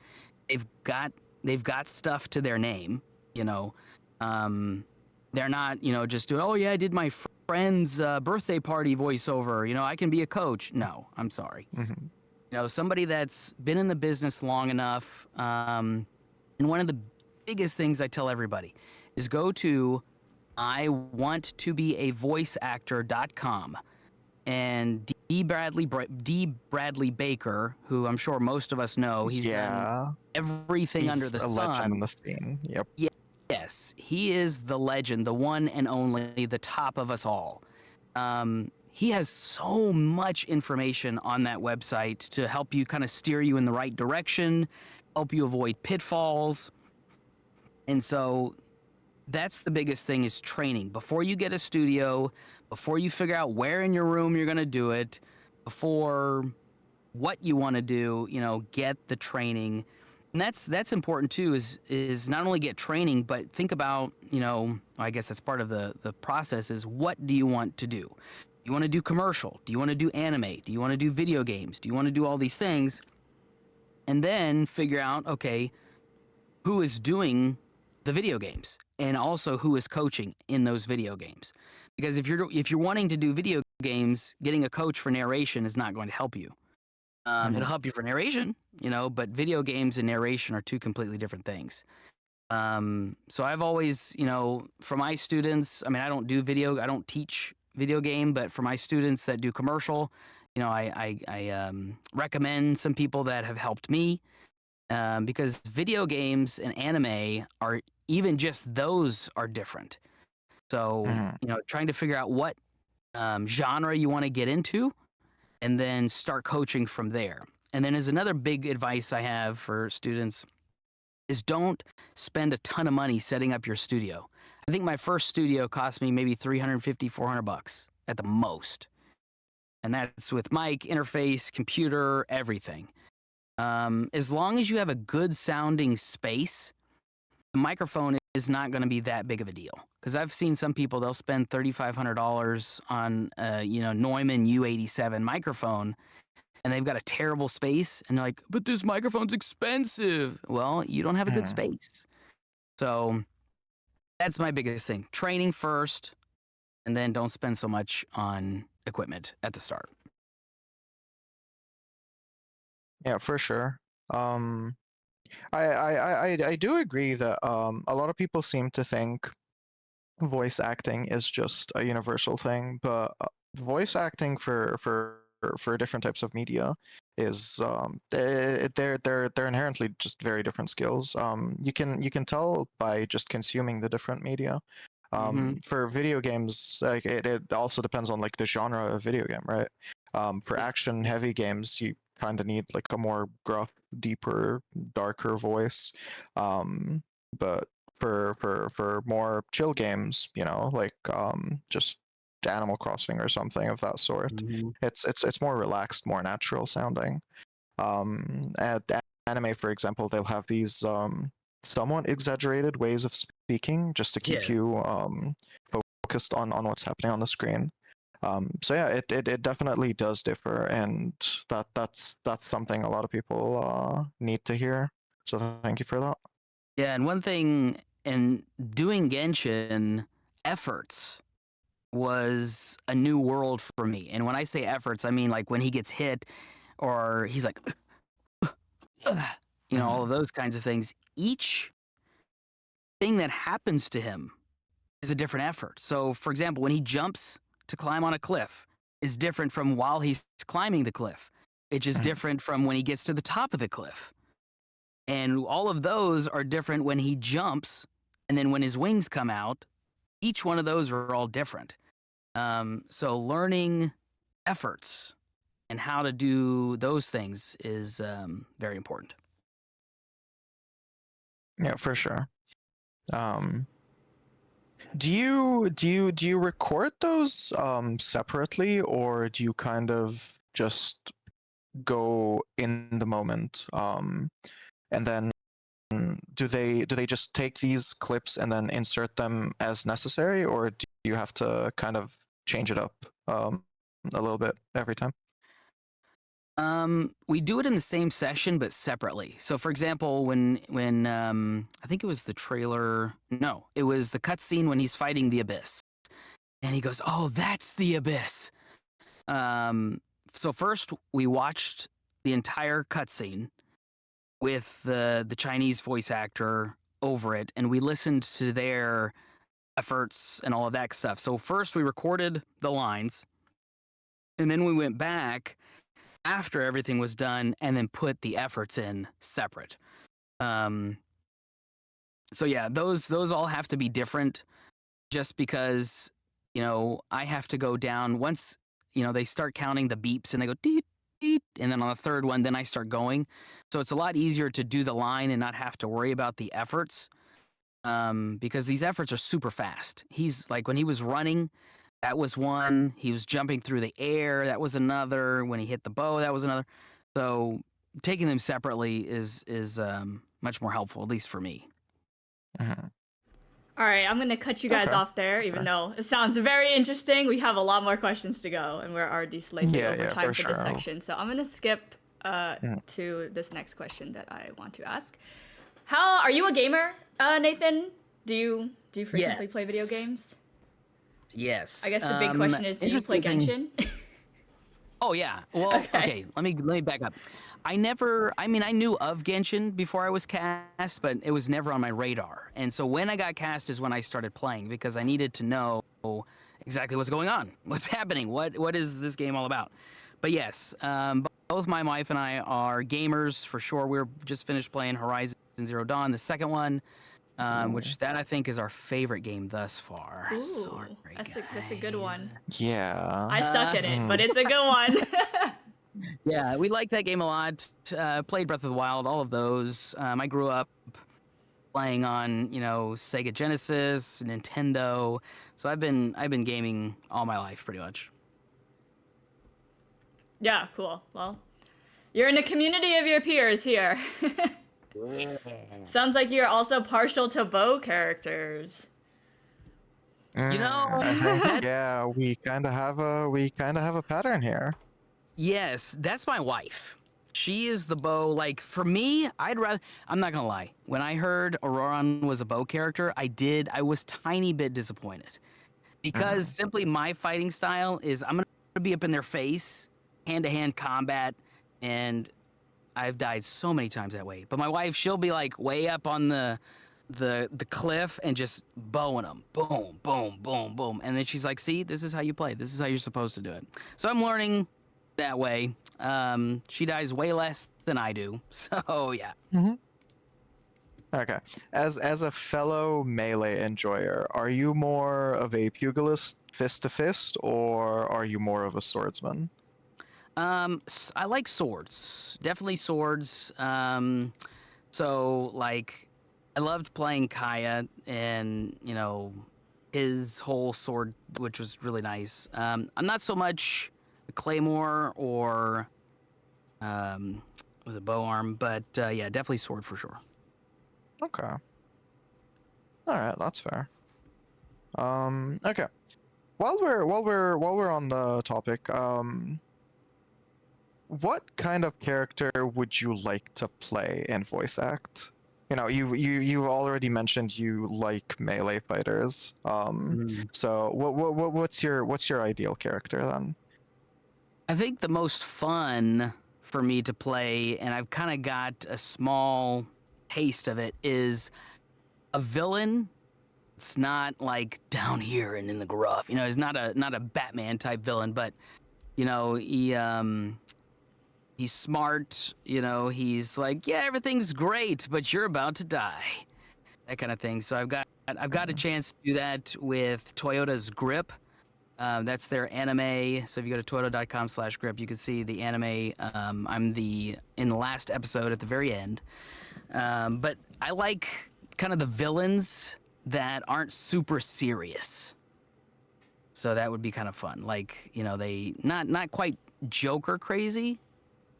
they've got stuff to their name, they're not, just doing, oh yeah, I did my friend's birthday party voiceover, I can be a coach. No, I'm sorry. Somebody that's been in the business long enough. And one of the biggest things I tell everybody is go to iwanttobeavoiceactor.com, and D. Bradley Baker, who I'm sure most of us know, he's done everything under the sun. He's a legend in the scene. Yep. Yes, he is the legend, the one and only, the top of us all. He has so much information on that website to help you kind of steer you in the right direction, help you avoid pitfalls. And so that's the biggest thing, is training. Before you get a studio, before you figure out where in your room you're going to do it, before what you want to do, get the training. And that's important too, is not only get training, but think about, I guess that's part of the process, is what do you want to do? Do you want to do commercial? Do you want to do anime? Do you want to do video games? Do you want to do all these things? And then figure out, okay, who is doing the video games, and also who is coaching in those video games. Because if you're wanting to do video games, getting a coach for narration is not going to help you. It'll help you for narration, but video games and narration are two completely different things. So I've always, for my students, I mean, I don't teach video game, but for my students that do commercial, I recommend some people that have helped me, because video games and anime are, even just those are different. So, trying to figure out what genre you want to get into, and then start coaching from there. And then as another big advice I have for students is don't spend a ton of money setting up your studio. I think my first studio cost me maybe $350, $400 at the most. And that's with mic, interface, computer, everything. As long as you have a good sounding space, the microphone is not going to be that big of a deal. Because I've seen some people, they'll spend $3,500 on Neumann U87 microphone, and they've got a terrible space, and they're like, but this microphone's expensive. Well, you don't have a good space. So that's my biggest thing. Training first, and then don't spend so much on equipment at the start. Yeah, for sure. I do agree that a lot of people seem to think voice acting is just a universal thing, but voice acting for different types of media is they're inherently just very different skills. You can tell by just consuming the different media. For video games, like it also depends on like the genre of video game, right? For action heavy games, you kind of need like a more gruff, deeper, darker voice. But for more chill games, you know, like just Animal Crossing or something of that sort, it's more relaxed, more natural sounding. At anime, for example, they'll have these somewhat exaggerated ways of speaking just to keep you focused on what's happening on the screen. So yeah, it definitely does differ, and that's something a lot of people need to hear. So thank you for that. Yeah, and one thing in doing Genshin, efforts was a new world for me. And when I say efforts, I mean like when he gets hit or he's like, you know, all of those kinds of things. Each thing that happens to him is a different effort. So, for example, when he jumps to climb on a cliff is different from while he's climbing the cliff. It's just different from when he gets to the top of the cliff. And all of those are different when he jumps and then when his wings come out. Each one of those are all different. So learning efforts and how to do those things is very important. Yeah, for sure. Do you record those separately, or do you kind of just go in the moment? And then do they just take these clips and then insert them as necessary, or do you have to kind of change it up a little bit every time? We do it in the same session but separately. So, for example, when I think it was the trailer. No, it was the cutscene when he's fighting the Abyss, and he goes, "Oh, that's the Abyss." So first we watched the entire cutscene with the Chinese voice actor over it, and we listened to their efforts and all of that stuff. So first we recorded the lines, and then we went back after everything was done and then put the efforts in separate. So yeah, those all have to be different just because, you know, I have to go down once, you know, they start counting the beeps and they go deet, deet, and then on the third one, then I start going. So it's a lot easier to do the line and not have to worry about the efforts because these efforts are super fast. He's like, when he was running, that was one. He was jumping through the air. That was another. When he hit the bow, that was another. So taking them separately is much more helpful, at least for me. All right, I'm going to cut you guys off there, even though it sounds very interesting. We have a lot more questions to go, and we're already slightly over time for this section. So I'm going to skip to this next question that I want to ask. How are you a gamer, Nathan? Do you frequently play video games? Yes. I guess the big question is, do you play Genshin? Oh yeah. Well, okay. Let me back up. I knew of Genshin before I was cast, but it was never on my radar. And so when I got cast is when I started playing because I needed to know exactly what's going on, what's happening, what is this game all about. But yes, both my wife and I are gamers for sure. We're just finished playing Horizon Zero Dawn, the second one. Which that I think is our favorite game thus far. Ooh, sorry, that's a good one. Yeah. I suck at it, but it's a good one. Yeah, we like that game a lot. Played Breath of the Wild, all of those. I grew up playing on, Sega Genesis, Nintendo. So I've been gaming all my life pretty much. Yeah, cool. Well, you're in a community of your peers here. Sounds like you're also partial to bow characters. I think That yeah, we kind of have a pattern here. yes, that's my wife. She is the bow. Like for me, I'm not gonna lie. When I heard Auroran was a bow character, I was tiny bit disappointed because simply my fighting style is I'm gonna be up in their face, hand to hand combat, and I've died so many times that way. But my wife, she'll be like way up on the cliff and just bowing them, boom, boom, boom, boom, and then she's like, "See, this is how you play. This is how you're supposed to do it." So I'm learning that way. She dies way less than I do, so yeah. Okay. As a fellow melee enjoyer, are you more of a pugilist fist to fist, or are you more of a swordsman? I like swords, definitely swords. So like, I loved playing Kaya, and his whole sword, which was really nice. I'm not so much a claymore or was it bow arm, but yeah, definitely sword for sure. Okay. All right, that's fair. Okay. While we're on the topic, what kind of character would you like to play in voice act? You already mentioned you like melee fighters. So what's your ideal character then? I think the most fun for me to play, and I've kind of got a small taste of it, is a villain. It's not like down here and in the gruff. He's not a Batman type villain, but he's smart. He's like, yeah, everything's great, but you're about to die. That kind of thing. So I've got a chance to do that with Toyota's Grip. That's their anime. So if you go to toyota.com/grip, you can see the anime. I'm in the last episode at the very end. But I like kind of the villains that aren't super serious. So that would be kind of fun. Like, they not quite Joker crazy,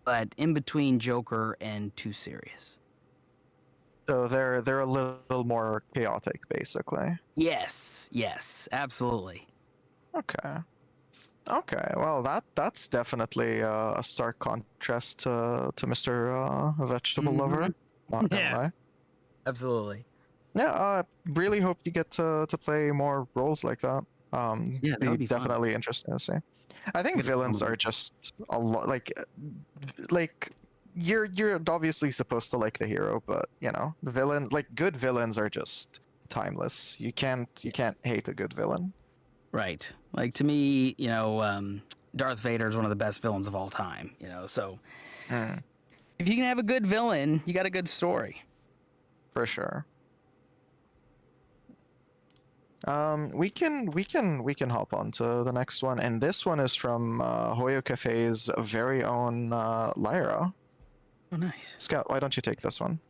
but in between Joker and too serious. So they're a little more chaotic, basically. Yes, absolutely. Okay. Okay. Well, that's definitely a stark contrast to Mr. Vegetable Lover. Not gonna lie. Absolutely. Yeah. Really hope you get to play more roles like that. Yeah, that would be fun. definitely interesting to see. I think Get a villains fun are one. just a lot like you're obviously supposed to like the hero, but the villain, like good villains are just timeless. You can't hate a good villain. Right. Like to me, Darth Vader is one of the best villains of all time. So Mm, if you can have a good villain, you got a good story. for sure. We can hop on to the next one, and this one is from Hoyo Cafe's very own Lyra. Oh, nice. Scott, why don't you take this one?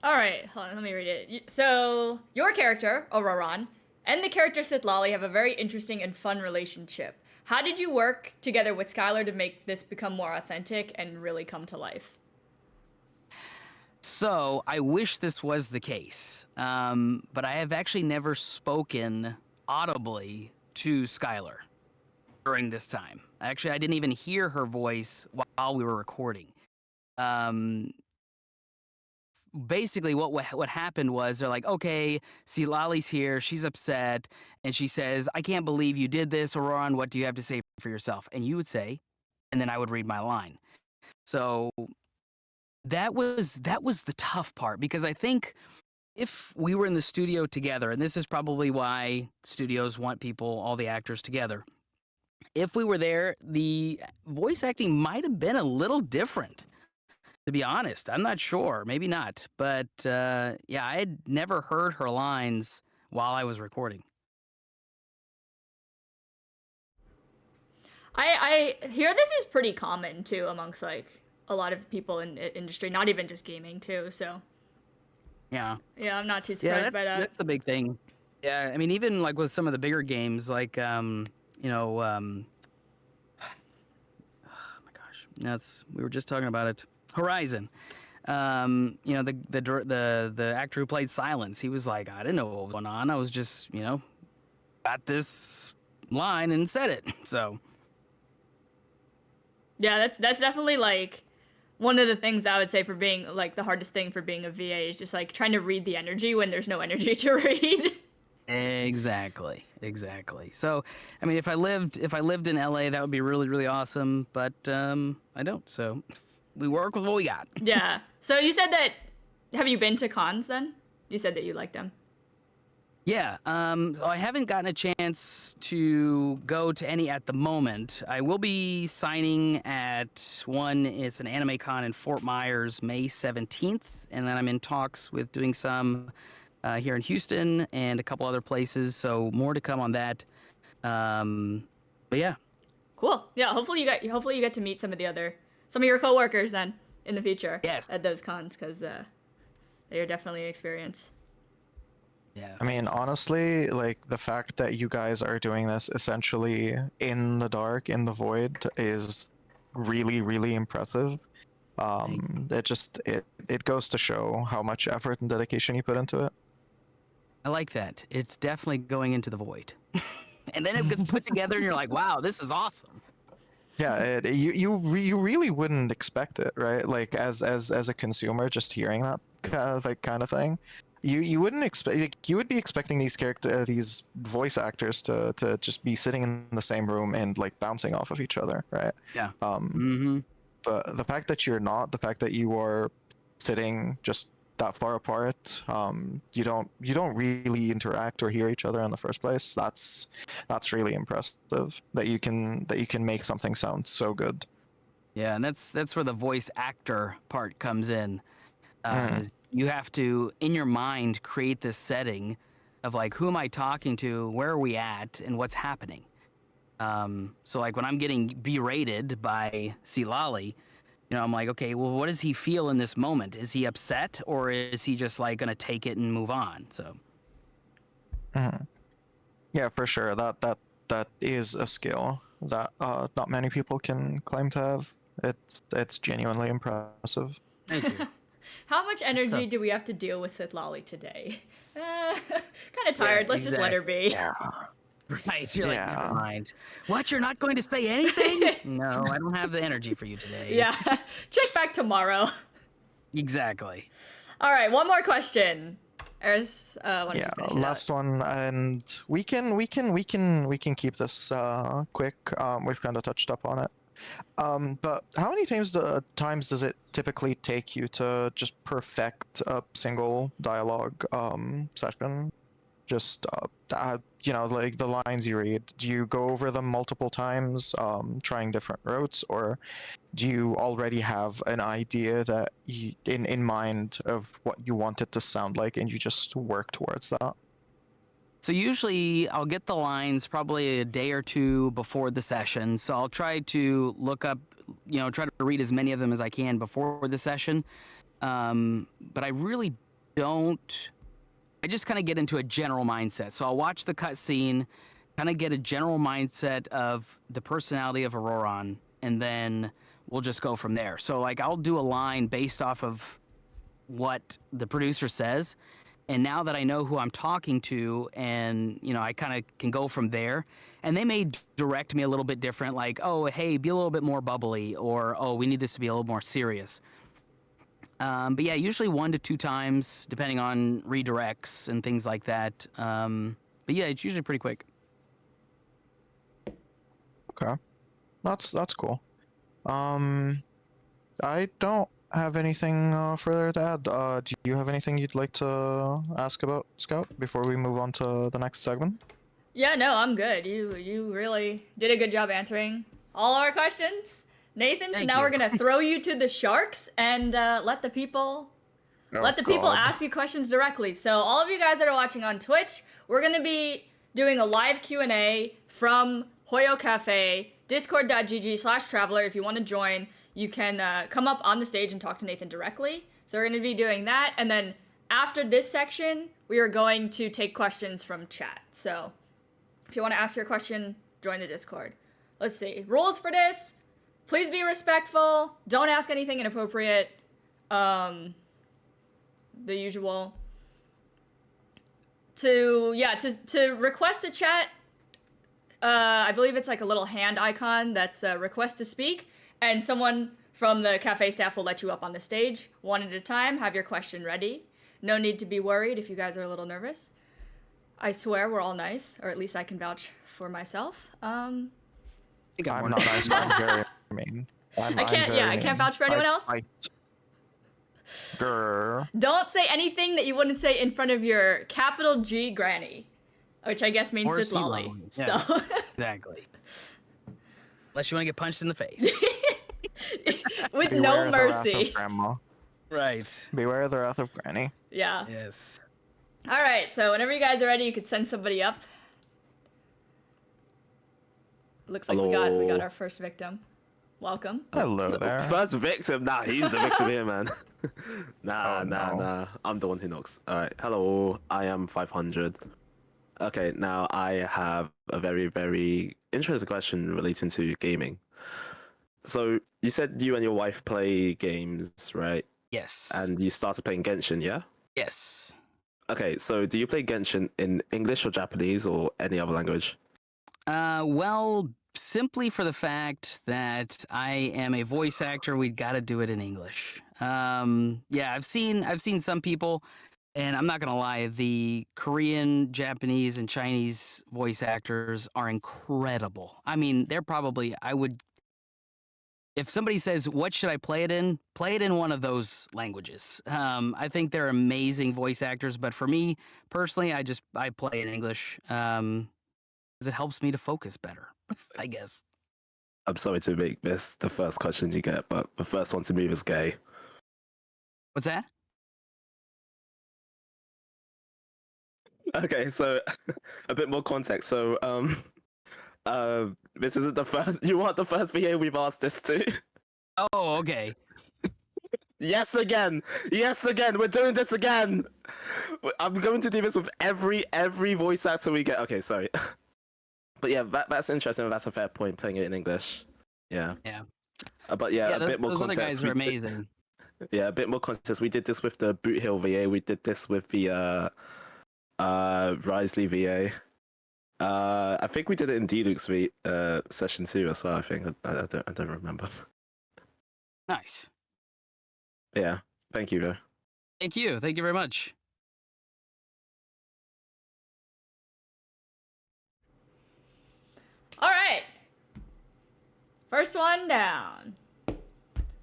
All right, hold on, let me read it. So, your character, Auroran, and the character Sitlali have a very interesting and fun relationship. How did you work together with Skylar to make this become more authentic and really come to life? So I wish this was the case, but I have actually never spoken audibly to Skylar during this time. Actually, I didn't even hear her voice while we were recording. Um, Basically, what happened was they're like, okay, see, Lolly's here, she's upset, and she says, "I can't believe you did this, Auroran. What do you have to say for yourself?" And you would say, and then I would read my line. So that was the tough part because I think if we were in the studio together, and this is probably why studios want people, all the actors together, if we were there, the voice acting might have been a little different. To be honest, I'm not sure. Maybe not. But yeah, I had never heard her lines while I was recording. I hear this is pretty common too amongst like a lot of people in the industry, not even just gaming too. So Yeah. Yeah, I'm not too Yeah, surprised by that. that's the big thing. Yeah, I mean, even like with some of the bigger games, like oh my gosh, we were just talking about it. Horizon. The actor who played Silence, he was like, I didn't know what was going on. I was just, got this line and said it. So Yeah, that's definitely like one of the things I would say for being like the hardest thing for being a VA is just like trying to read the energy when there's no energy to read. exactly. So, I mean, if I lived in LA, that would be really, really awesome. But I don't. So we work with what we got. Yeah. So you said that. Have you been to cons then? You said that you like them. Yeah, so I haven't gotten a chance to go to any at the moment. I will be signing at one. It's an anime con in Fort Myers, May 17th, and then I'm in talks with doing some here in Houston and a couple other places. So more to come on that. But yeah, Cool. Yeah. Hopefully you get to meet some of your coworkers then in the future. Yes. At those cons because they are definitely an experience. yeah, I mean, honestly, like the fact that you guys are doing this essentially in the dark, in the void, is really, really impressive. It goes to show how much effort and dedication you put into it. I like that. It's definitely going into the void, and then it gets put together, and you're like, wow, this is awesome. Yeah, you really wouldn't expect it, right? Like as a consumer, just hearing that kind of thing, you wouldn't expect. Like, you would be expecting these voice actors to just be sitting in the same room and like bouncing off of each other, right? Yeah. Um, but the fact that you're not, the fact that you are sitting just that far apart, you don't really interact or hear each other in the first place. That's really impressive that you can make something sound so good. Yeah, and that's where the voice actor part comes in. Mm. Is you have to, in your mind, create this setting of like, who am I talking to, where are we at, and what's happening. So like when I'm getting berated by Silali, I'm like, okay, well, what does he feel in this moment? Is he upset, or is he just like gonna take it and move on? So. Mhm. Yeah, for sure. That is a skill that not many people can claim to have. It's genuinely impressive. Thank you. How much energy Tough. do we have to deal with Sitlali today? Kind of tired. Let's just let her be. Yeah. Right, you're like, Yeah. never mind. What, you're not going to say anything? No, I don't have the energy for you today. Yeah. Check back tomorrow. Exactly. All right, one more question. Eris, why don't you Yeah, finish it last one, and we can keep this quick. We've kind of touched up on it. But how many times does it typically take you to just perfect a single dialogue session? Just like the lines you read. Do you go over them multiple times, trying different routes, or do you already have an idea that in mind of what you want it to sound like, and you just work towards that? So usually I'll get the lines probably a day or two before the session. So I'll try to look up, try to read as many of them as I can before the session. But I really don't. I just kind of get into a general mindset. So I'll watch the cutscene, kind of get a general mindset of the personality of Auroron, and then we'll just go from there. So like I'll do a line based off of what the producer says. And now that I know who I'm talking to, and I kind of can go from there, and they may direct me a little bit different, like, oh, hey, be a little bit more bubbly, or oh, we need this to be a little more serious. But yeah, usually 1 to 2 times, depending on redirects and things like that. But yeah, it's usually pretty quick. Okay, that's cool. I don't have anything further to add. Do you have anything you'd like to ask about Scout before we move on to the next segment? Yeah, no, I'm good. You really did a good job answering all our questions, Nathan. So Thank now you. we're gonna throw you to the sharks and let the people ask you questions directly. So all of you guys that are watching on Twitch, we're gonna be doing a live Q&A from Hoyo Cafe, discord.gg/traveler. If you want to join, you can come up on the stage and talk to Nathan directly. So we're gonna be doing that, and then after this section, we are going to take questions from chat. So if you want to ask your question, join the Discord. Let's see. Rules for this. Please be respectful. Don't ask anything inappropriate. The usual. To request a chat, I believe it's like a little hand icon that's a request to speak, and someone from the cafe staff will let you up on the stage one at a time. Have your question ready. No need to be worried if you guys are a little nervous. I swear we're all nice, or at least I can vouch for myself. I'm not nice. I'm very mean. I can't vouch for anyone else. Grr. Don't say anything that you wouldn't say in front of your capital G granny, which I guess means sit lolly. Yeah, So exactly. Unless you want to get punched in the face. with Beware no the wrath mercy. of grandma. Right. Beware the wrath of granny. Yeah. Yes. All right. So whenever you guys are ready, you could send somebody up. Looks like we got our first victim. Welcome. Hello there. First victim? Nah, he's the victim here, man. Nah. I'm the one who knocks. Alright, hello, I am 500. Okay, now I have a very, very interesting question relating to gaming. So, you said you and your wife play games, right? Yes. And you started playing Genshin, yeah? yes. Okay, so do you play Genshin in English or Japanese or any other language? Well, simply for the fact that I am a voice actor, we've got to do it in English. Yeah, I've seen some people, and I'm not gonna lie, the Korean, Japanese, and Chinese voice actors are incredible. I mean, they're probably if somebody says, what should I play it in? Play it in one of those languages. I think they're amazing voice actors, but for me personally, I play in English. Because it helps me to focus better, I guess. I'm sorry to make this the first question you get, but the first one to move is gay. What's that? Okay, so a bit more context. So, this isn't the first. You want the first VA we've asked this to? Oh, okay. Yes, again. We're doing this again. I'm going to do this with every voice actor we get. Okay, sorry. But yeah, that's interesting. That's a fair point. Playing it in English. Yeah. Yeah. But yeah, a bit more those context. other guys are amazing. Yeah, a bit more context. We did this with the Boot Hill VA. We did this with the Risley VA. I think we did it in Deluxe session 2 as well. I think I don't remember. Nice. Yeah, thank you, though. Thank you very much. All right. First one down.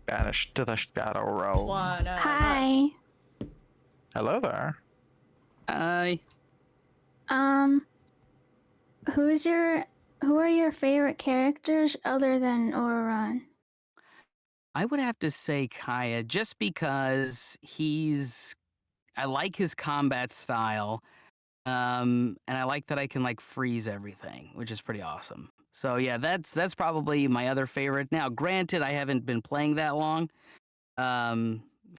Banished to the shadow realm. One. Hi. Hello there. Hi. Who are your favorite characters other than Oran? I would have to say Kaya, just because I like his combat style, and I like that I can like freeze everything, which is pretty awesome. So yeah, that's probably my other favorite. Now, granted, I haven't been playing that long.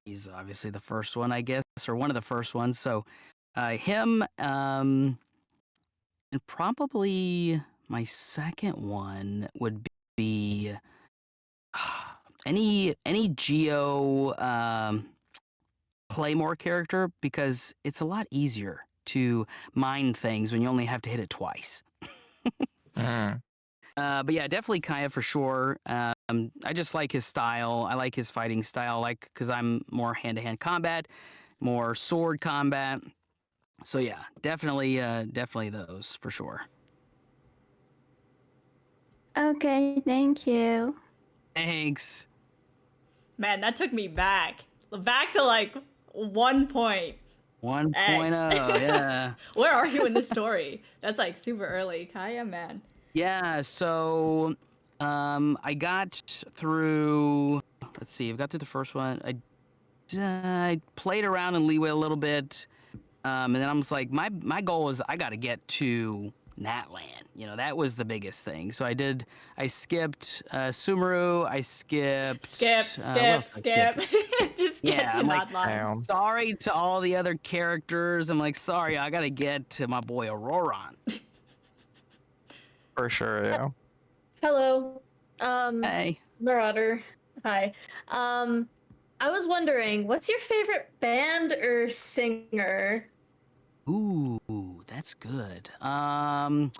He's obviously the first one, I guess, or one of the first ones. So him, and probably my second one would be any Geo Claymore character, because it's a lot easier to mine things when you only have to hit it twice. But yeah, definitely Kaya for sure. I just like his style. I like his fighting style, because I'm more hand-to-hand combat, more sword combat. So yeah, definitely those for sure. Okay, thank you. Thanks. Man, that took me back to like 1 point. 1.0, yeah. Where are you in the story? That's like super early. Kaya, man. Yeah, so I got through, let's see, I've got through the first one. I played around in Leeway a little bit, and then I was like, my goal was I got to get to Natland. That was the biggest thing. So I skipped Sumeru, I skipped... Skip. Just Yeah, to I'm like, Nod Lines. Damn. sorry to all the other characters. I'm like, sorry, I gotta get to my boy Auroron. For sure, yeah. Hello. Hey. Marauder. Hi. I was wondering, what's your favorite band or singer? Ooh, that's good. Wow.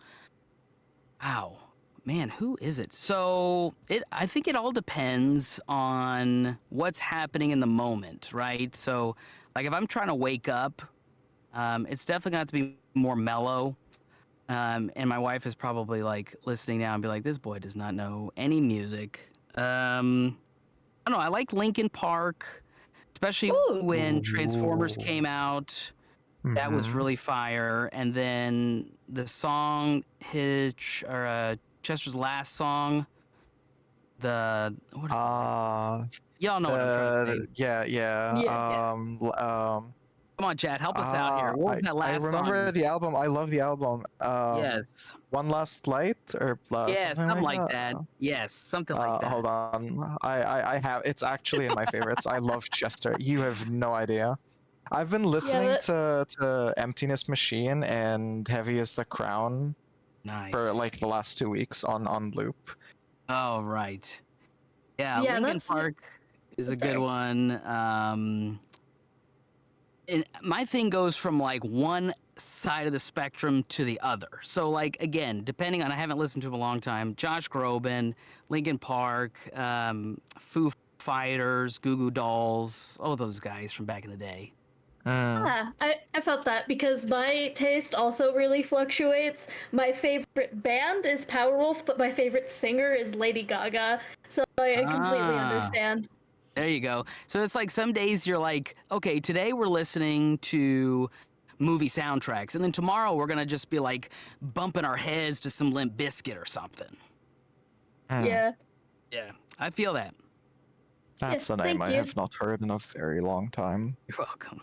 Man, who is it? So I think it all depends on what's happening in the moment, right? So like if I'm trying to wake up, it's definitely gonna have to be more mellow. And my wife is probably like listening now and be like, this boy does not know any music. I don't know, I like Linkin Park, especially Ooh. when Transformers Ooh. came out. That was Mhm. really fire. And then the song, Chester's last song, what is y'all know what I'm trying to say. Yeah, yeah. Yeah. Come on, Chad, help us out here. What was that I last remember song? the album. I love the album. Yes. One Last Light or Yeah, something like that. that. Yes, something like that. Hold on. I have. It's actually in my favorites. I love Chester. You have no idea. I've been listening to Emptiness Machine and Heavy as the Crown Nice. for like the last 2 weeks on loop. Oh, right. Yeah, Yeah, Linkin that's- Park is a good Sorry. one. And my thing goes from like one side of the spectrum to the other. So like again, depending on I haven't listened to him a long time. Josh Groban, Linkin Park, Foo Fighters, Goo Goo Dolls, all those guys from back in the day. Yeah, I felt that because my taste also really fluctuates. My favorite band is Powerwolf, but my favorite singer is Lady Gaga. So I completely Ah. understand. There you go. So it's like some days you're like, okay, today we're listening to movie soundtracks, and then tomorrow we're gonna just be like bumping our heads to some Limp Bizkit or something. Yeah. Yeah, I feel that. That's Yeah, a name thank I you. have not heard in a very long time. You're welcome.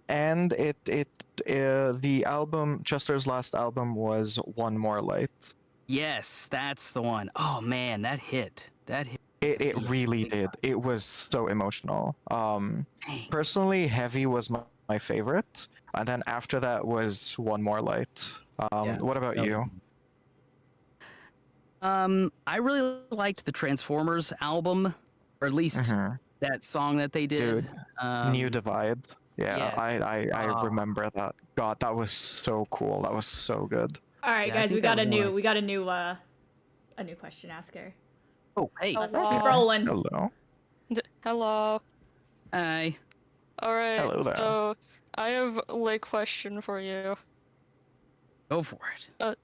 And the album, Chester's last album was One More Light. Yes, that's the one. Oh man, that hit. That hit. It really did. It was so emotional. Dang. Personally, Heavy was my favorite, and then after that was One More Light. Yeah. What about you? I really liked the Transformers album, or at least Mhm. that song that they did. New Divide. Yeah, yeah. I remember that. God, that was so cool. That was so good. All right, Yeah, I guys, think we that got was a more new question asker. Oh, hey. Let's Hello. keep rolling. Hello. Hello. Hi. All right. Hello there. So I have a question for you. Go for it.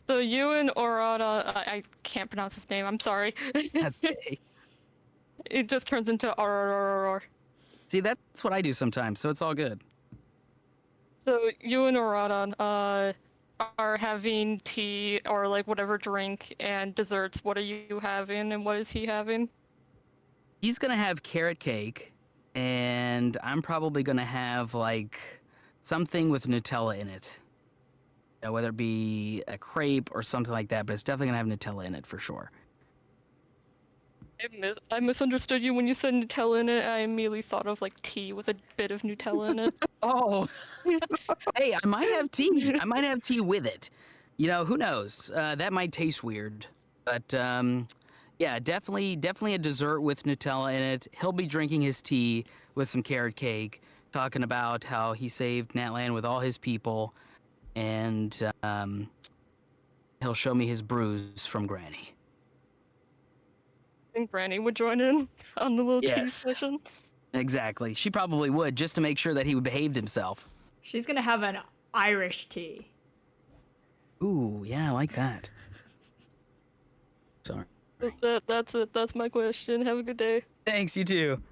So you and Orada, I can't pronounce his name. I'm sorry. That's okay. It just turns into R. See, that's what I do sometimes, so it's all good. So you and Orada, are having tea or like whatever drink and desserts. What are you having and what is he having? He's gonna have carrot cake, and I'm probably gonna have like something with Nutella in it. You know, whether it be a crepe or something like that, but it's definitely gonna have Nutella in it for sure. I misunderstood you when you said Nutella in it. I immediately thought of like tea with a bit of Nutella in it. Oh, hey, I might have tea. I might have tea with it. You know, who knows? That might taste weird, but yeah, definitely a dessert with Nutella in it. He'll be drinking his tea with some carrot cake, talking about how he saved Natlan with all his people, and he'll show me his bruise from Granny. I think Granny would join in on the little tea Yes. session. Exactly. She probably would, just to make sure that he behaved himself. She's gonna have an Irish tea. Ooh, yeah, I like that. Sorry. That's it. That's my question. Have a good day. Thanks, you too.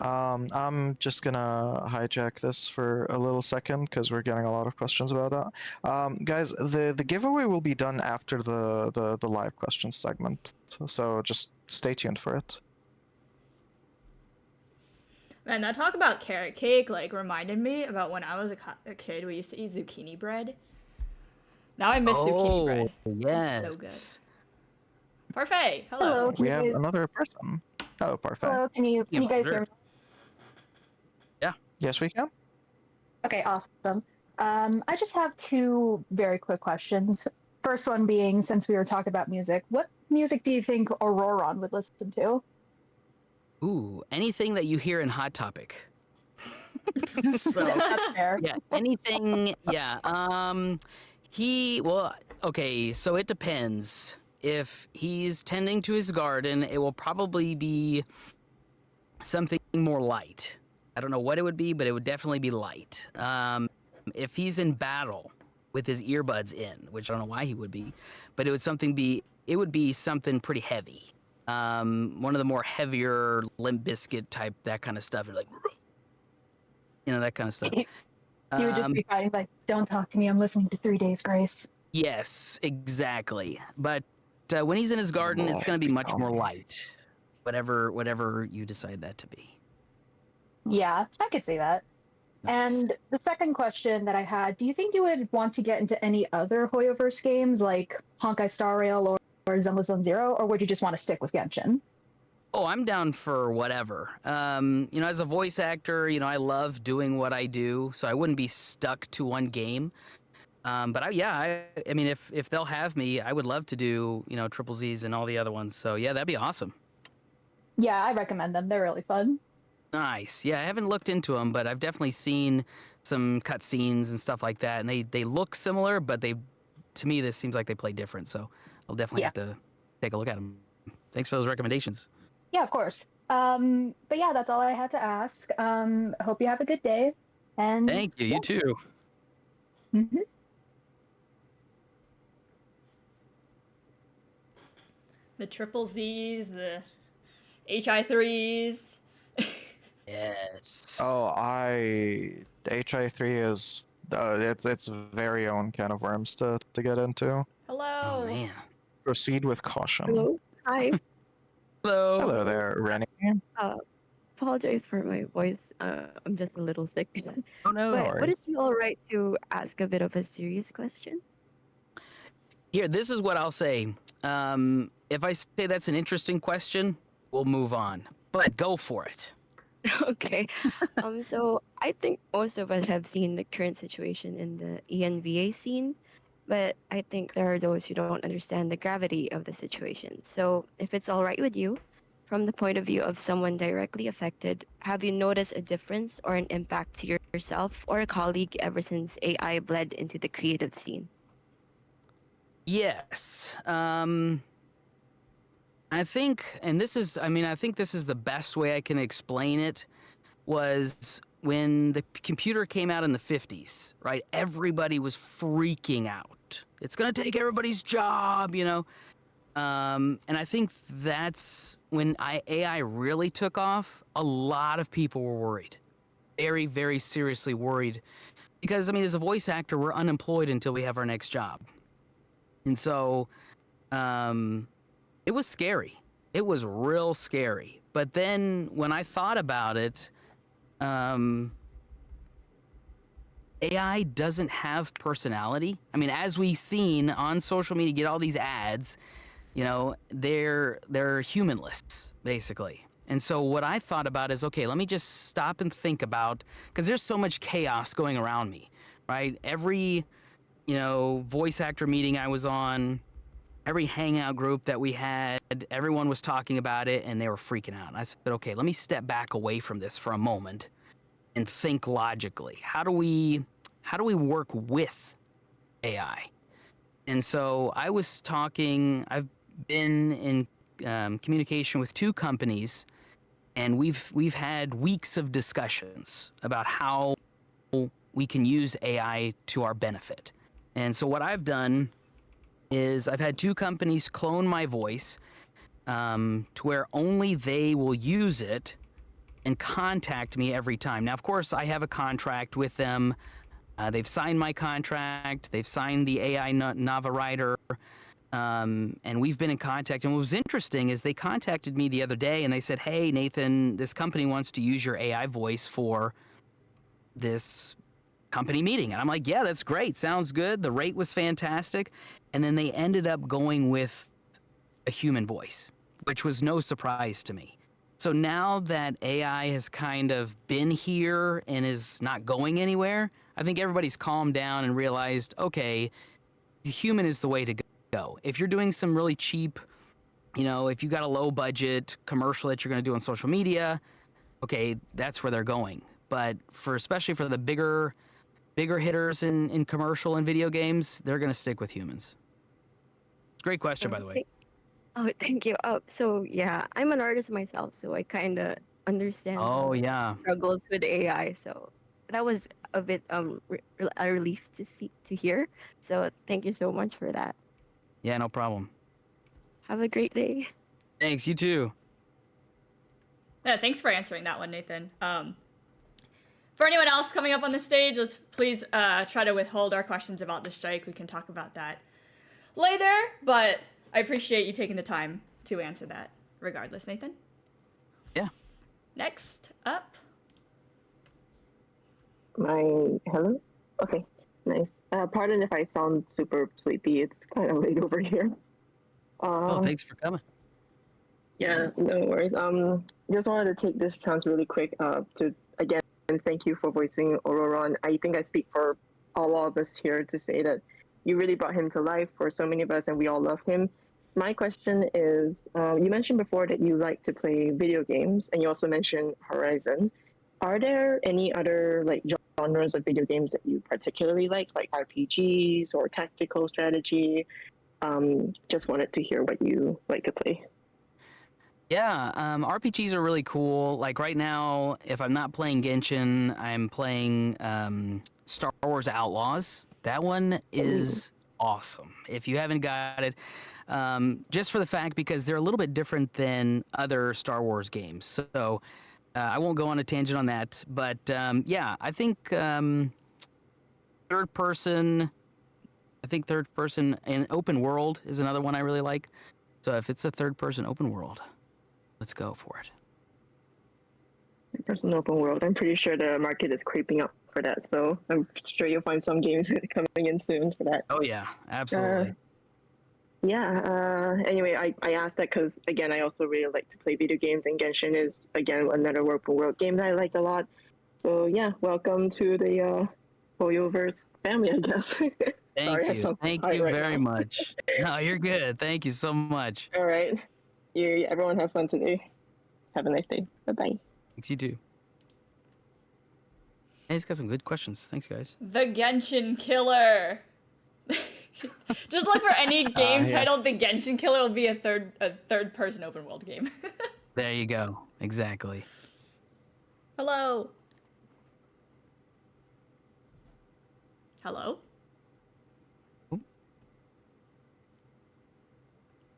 I'm just gonna hijack this for a little second because we're getting a lot of questions about that. Guys, the giveaway will be done after the live questions segment, so just stay tuned for it. Man, that talk about carrot cake like reminded me about when I was a kid. We used to eat zucchini bread. Now I miss zucchini bread. Yes. It's so good. Parfait, hello. Hello. We have another person. Oh, perfect. Hello, can you guys hear me? Yes, we can. Okay, awesome. I just have two very quick questions. First one being, since we were talking about music, what music do you think Auroron would listen to? Ooh, anything that you hear in Hot Topic. So That's fair. yeah, anything. Yeah. Well, okay. So it depends. If he's tending to his garden, it will probably be something more light. I don't know what it would be, but it would definitely be light. If he's in battle with his earbuds in, which I don't know why he would be, but it would be something pretty heavy. One of the more heavier Limp Bizkit type, that kind of stuff. Like, that kind of stuff. He would just be fighting like, "Don't talk to me. I'm listening to 3 Days Grace." Yes, exactly. But when he's in his garden, it's going to be much more light. Whatever you decide that to be. Yeah, I could see that. Nice. And the second question that I had, do you think you would want to get into any other Hoyoverse games like Honkai Star Rail or Zenlesszonezero, or would you just want to stick with Genshin? Oh, I'm down for whatever. As a voice actor, I love doing what I do, so I wouldn't be stuck to one game. But I mean, if they'll have me, I would love to do, Triple Z's and all the other ones. So yeah, that'd be awesome. Yeah, I recommend them. They're really fun. Nice. Yeah, I haven't looked into them, but I've definitely seen some cutscenes and stuff like that, and they look similar, but to me, this seems like they play different. So I'll definitely have to take a look at them. Thanks for those recommendations. Yeah, of course. But yeah, that's all I had to ask. Hope you have a good day. And Thank you. You too. Mm-hmm. The triple Z's, the HI3s. Yes. Oh, the HI3 is it's very own can of worms to get into. Hello. Oh man. Proceed with caution. Hello. Hi. Hello. Hello there, Rennie. Apologize for my voice. I'm just a little sick. Oh no. But would it be all right to ask a bit of a serious question? Here, this is what I'll say. If I say that's an interesting question, we'll move on. But go for it. Okay. So I think most of us have seen the current situation in the ENVA scene, but I think there are those who don't understand the gravity of the situation. So if it's all right with you, from the point of view of someone directly affected, have you noticed a difference or an impact to yourself or a colleague ever since AI bled into the creative scene? Yes. I think this is the best way I can explain it, was when the computer came out in the 50s, right? Everybody was freaking out. It's going to take everybody's job, And I think that's when AI really took off. A lot of people were worried. Very, very seriously worried. Because, as a voice actor, we're unemployed until we have our next job. And so, it was scary. It was real scary. But then when I thought about it, AI doesn't have personality. As we've seen on social media, get all these ads, they're humanless, basically. And so what I thought about is, okay, let me just stop and think about, because there's so much chaos going around me, right? Every, voice actor meeting I was on, every hangout group that we had, everyone was talking about it and they were freaking out. And I said, okay, let me step back away from this for a moment and think logically. How do we work with AI? And so I've been in communication with two companies, and we've had weeks of discussions about how we can use AI to our benefit. And so what I've done is I've had two companies clone my voice to where only they will use it and contact me every time. Now, of course, I have a contract with them. They've signed my contract. They've signed the AI Nava writer. And we've been in contact. And what was interesting is they contacted me the other day and they said, hey, Nathan, this company wants to use your AI voice for this company meeting. And I'm like, yeah, that's great. Sounds good. The rate was fantastic. And then they ended up going with a human voice, which was no surprise to me. So now that AI has kind of been here and is not going anywhere, I think everybody's calmed down and realized, okay, the human is the way to go. If you're doing some really cheap, if you got a low budget commercial that you're going to do on social media, okay, that's where they're going. But especially for the bigger hitters in commercial and video games, they're going to stick with humans. Great question, by the way. Oh, thank you. So yeah, I'm an artist myself, so I kind of understand Oh, the yeah. struggles with AI. So that was a bit a relief to hear. So thank you so much for that. Yeah, no problem. Have a great day. Thanks, you too. Yeah, thanks for answering that one, Nathan. For anyone else coming up on the stage, let's please try to withhold our questions about the strike. We can talk about that later, but I appreciate you taking the time to answer that regardless, Nathan. Yeah. Next up. Hello? Okay, nice. Pardon if I sound super sleepy. It's kind of late over here. Thanks for coming. Yeah, no worries. Just wanted to take this chance really quick to again thank you for voicing Auroron. I think I speak for all of us here to say that you really brought him to life for so many of us, and we all love him. My question is, you mentioned before that you like to play video games, and you also mentioned Horizon. Are there any other genres of video games that you particularly like RPGs or tactical strategy? Just wanted to hear what you like to play. Yeah, RPGs are really cool. Like right now, if I'm not playing Genshin, I'm playing Star Wars Outlaws. That one is awesome. If you haven't got it, just for the fact because they're a little bit different than other Star Wars games. So I won't go on a tangent on that. But yeah, I think third person and open world is another one I really like. So if it's a third person open world, let's go for it. Person open world. I'm pretty sure the market is creeping up for that, so I'm sure you'll find some games coming in soon for that. Oh yeah, absolutely. Anyway, I asked that because again, I also really like to play video games, and Genshin is again another open world game that I like a lot. So yeah, welcome to the Hoyoverse family, I guess. Thank you very much. No, you're good. Thank you so much. All right, everyone have fun today. Have a nice day. Bye bye. Thanks, you too. Hey, he's got some good questions. Thanks, guys. The Genshin Killer. Just look for any game titled The Genshin Killer. It'll be a third person open world game. There you go. Exactly. Hello. Hello.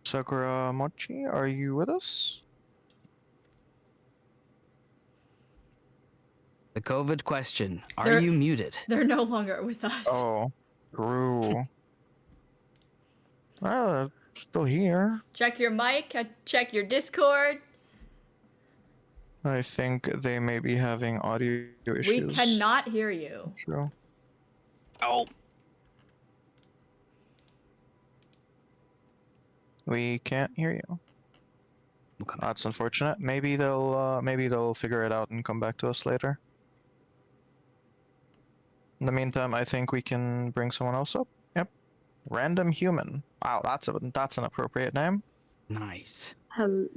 Sakura Mochi, are you with us? The COVID question. Are you muted? They're no longer with us. Oh, true. Well, still here. Check your mic. Check your Discord. I think they may be having audio issues. We cannot hear you. True. Oh. We can't hear you. Okay. That's unfortunate. Maybe they'll figure it out and come back to us later. In the meantime, I think we can bring someone else up. Yep. Random Human. Wow, that's an appropriate name. Nice. Hello?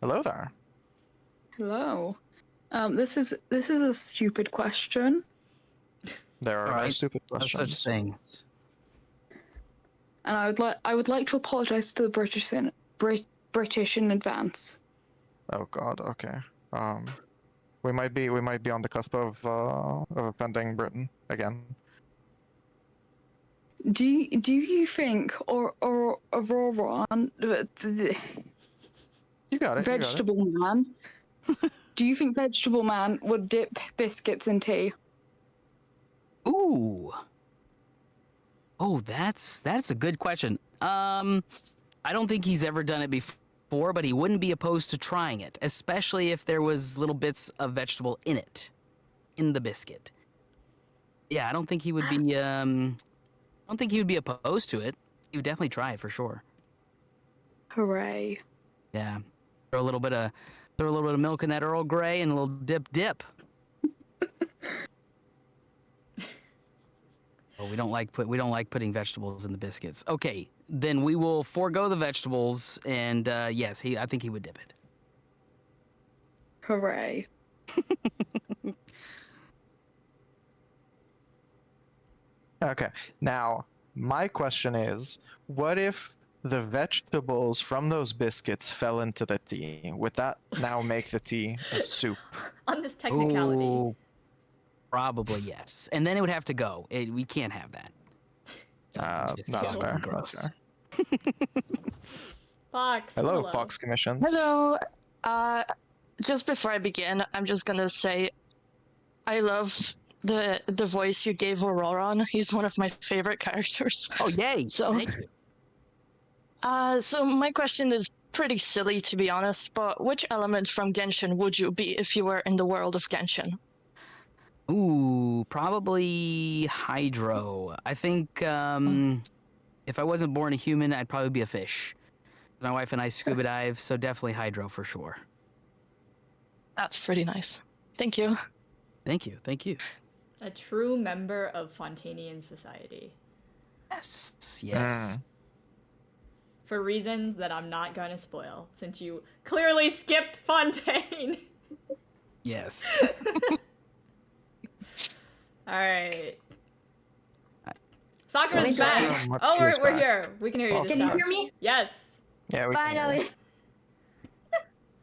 Hello there. Hello. This is a stupid question. There are no stupid No questions. such things. And I would like to apologize to the British in advance. Oh God. Okay. We might be on the cusp of offending Britain again. Do you think or Auroron, You got it. Vegetable Man? Do you think Vegetable Man would dip biscuits in tea? Ooh. Oh, that's a good question. I don't think he's ever done it before, but he wouldn't be opposed to trying it, especially if there was little bits of vegetable in it, in the biscuit. Yeah, I don't think he would be. I don't think he would be opposed to it. He would definitely try it for sure. Hooray! Yeah. Throw a little bit of milk in that Earl Grey and a little dip. Oh, we don't like putting vegetables in the biscuits. Okay, then we will forego the vegetables, and yes, I think he would dip it. Hooray. Okay. Now, my question is, what if the vegetables from those biscuits fell into the tea? Would that now make the tea a soup? On this technicality. Ooh, probably yes, and then it would have to go. We can't have that. It's That's so fair. gross. That's fair. Fox. Hello, Fox Commissions. Hello. Just before I begin, I'm just gonna say, I love the voice you gave Auroron. He's one of my favorite characters. Oh, yay! So, Thank you. So my question is pretty silly, to be honest. But which element from Genshin would you be if you were in the world of Genshin? Ooh, probably hydro. I think if I wasn't born a human, I'd probably be a fish. My wife and I scuba dive, so definitely hydro for sure. That's pretty nice. Thank you. Thank you. Thank you. A true member of Fontanian society. Yes. Yes. For reasons that I'm not going to spoil, since you clearly skipped Fontaine. Yes. All right. Sakura's back. Sakura Oh, is we're back. here. We can hear you. Okay. This Can you time. hear me? Yes. Yeah, we can hear Finally.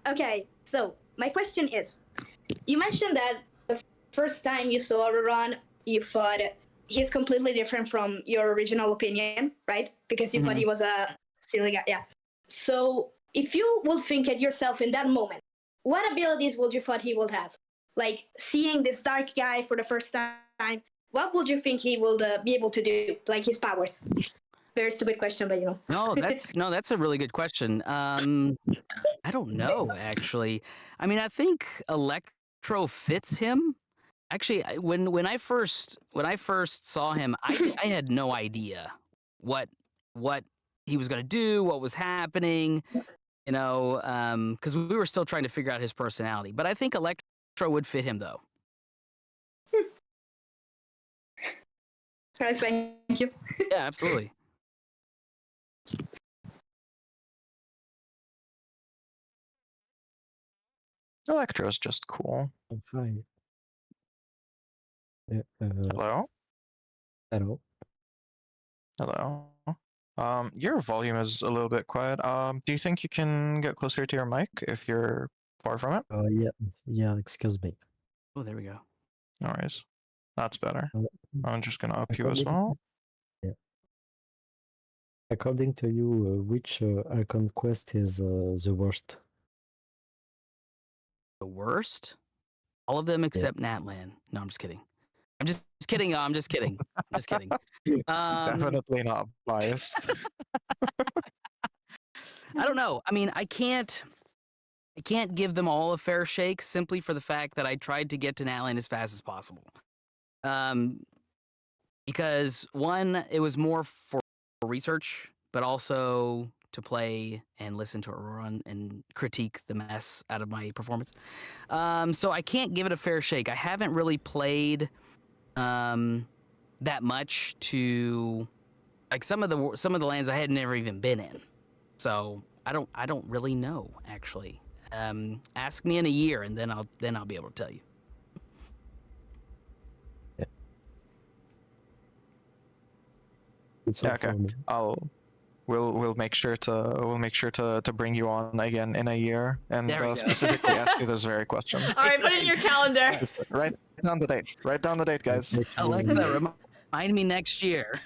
Okay, so my question is, you mentioned that the first time you saw Auroron, you thought he's completely different from your original opinion, right? Because you thought he was a silly guy. Yeah. So if you would think at yourself in that moment, what abilities would you thought he would have? Like seeing this dark guy for the first time, what would you think he will be able to do? Like his powers? Very stupid question, but you know. That's a really good question. I don't know actually. I mean, I think Electro fits him. Actually, when I first saw him, I had no idea what he was gonna do, what was happening, you know, because we were still trying to figure out his personality. But I think Electro would fit him though. All right, thank you. Yeah, absolutely. Electro's just cool. Hi. Hello? Hello. Hello. Your volume is a little bit quiet. Do you think you can get closer to your mic if you're far from it? Yeah, excuse me. Oh, there we go. No worries. That's better. Uh, I'm just gonna up you as well. Yeah. According to you, which Archon quest is the worst? The worst? All of them except Natlan. No, I'm just kidding. I'm just kidding. I'm just kidding. I'm just kidding. Definitely not biased. I don't know. I mean, I can't give them all a fair shake simply for the fact that I tried to get to Natlan as fast as possible. Because one, it was more for research, but also to play and listen to Auroron and critique the mess out of my performance. So I can't give it a fair shake. I haven't really played that much to like some of the lands I had never even been in. So I don't really know actually. Ask me in a year and then I'll be able to tell you. It's Yeah, okay. for me. We'll make sure to bring you on again in a year and There we go. specifically ask you this very question. All right, put it in your calendar. Just write down the date. Write down the date, guys. Alexa, remind me next year.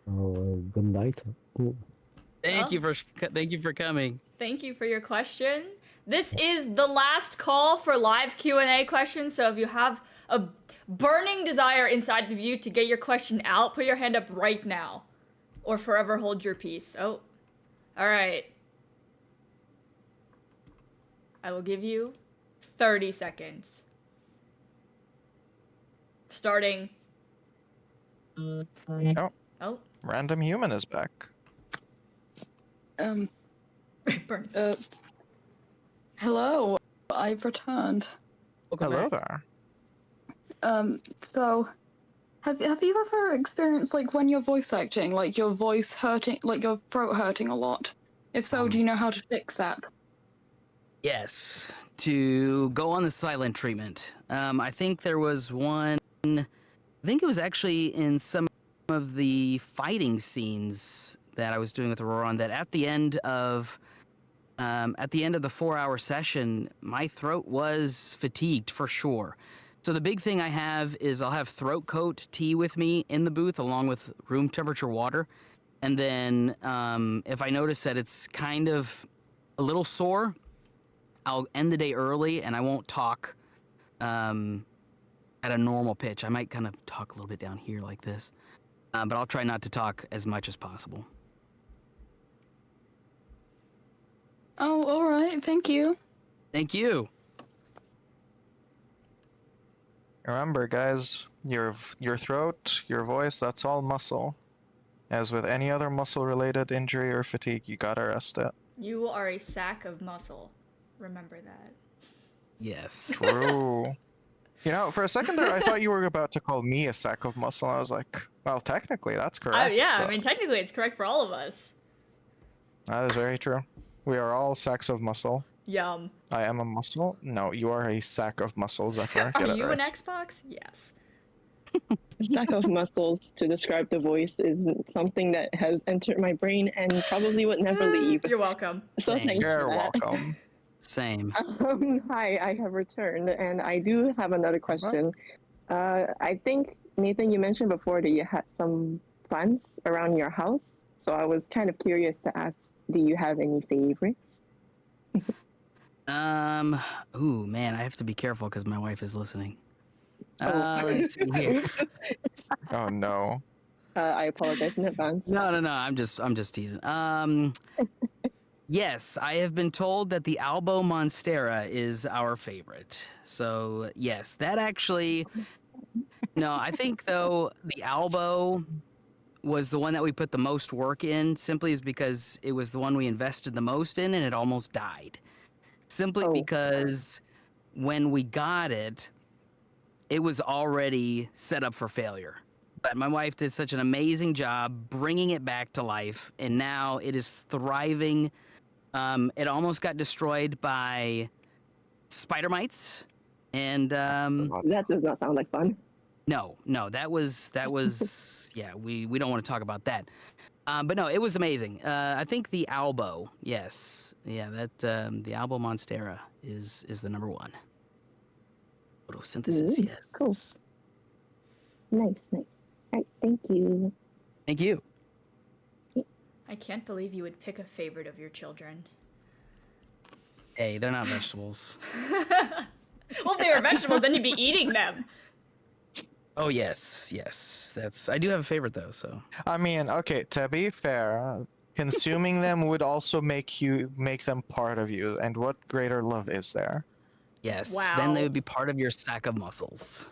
Good night. Oh. Thank you for coming. Thank you for your question. This is the last call for live Q&A questions, so if you have a burning desire inside of you to get your question out, put your hand up right now. Or forever hold your peace. Oh, all right. I will give you 30 seconds. Starting. Oh, Oh, random human is back. Um. Burning. Hello. I've returned. Hello there. So, have you ever experienced like when you're voice acting, like your voice hurting, like your throat hurting a lot? If so, do you know how to fix that? Yes, to go on the silent treatment. I think there was one. I think it was actually in some of the fighting scenes that I was doing with Auroron. That at the end of the 4-hour session, my throat was fatigued for sure. So the big thing I have is I'll have throat coat tea with me in the booth along with room temperature water. And then if I notice that it's kind of a little sore, I'll end the day early and I won't talk at a normal pitch. I might kind of talk a little bit down here like this, but I'll try not to talk as much as possible. Oh, all right. Thank you. Thank you. Remember, guys, your throat, your voice, that's all muscle. As with any other muscle-related injury or fatigue, you gotta rest it. You are a sack of muscle. Remember that. Yes. True. You know, for a second there, I thought you were about to call me a sack of muscle. I was like, well, technically, that's correct. Yeah, I but mean, technically it's correct for all of us. that is very true. We are all sacks of muscle. Yum. I am a muscle? No, you are a sack of muscle, Zephyr. Are Get it you right. an Xbox? Yes. A stack of muscles to describe the voice is something that has entered my brain and probably would never leave. You're welcome. So Same. thanks You're for that. welcome. Same. Hi, I have returned, and I do have another question. I think, Nathan, you mentioned before that you had some plants around your house. So I was kind of curious to ask, do you have any favorites? Ooh, man, I have to be careful because my wife is listening. Oh. Let's see here. Oh no. I apologize in advance. No, I'm just teasing. Yes, I have been told that the Albo Monstera is our favorite. So yes, that actually. No, I think though the Albo was the one that we put the most work in, simply is because it was the one we invested the most in, and it almost died. Simply because when we got it, it was already set up for failure. But my wife did such an amazing job bringing it back to life, and now it is thriving. It almost got destroyed by spider mites, and that does not sound like fun. No, that was yeah. We don't want to talk about that. But no, it was amazing. I think the Albo, yes, yeah, that the Albo Monstera is the number one. Photosynthesis, yes. Cool. Nice. All right, thank you. Thank you. I can't believe you would pick a favorite of your children. Hey, they're not vegetables. Well, if they were vegetables, then you'd be eating them. Oh yes. That's. I do have a favorite though. So. I mean, okay, to be fair, consuming them would also make them part of you, and what greater love is there? Yes. Wow. Then they would be part of your sack of muscles.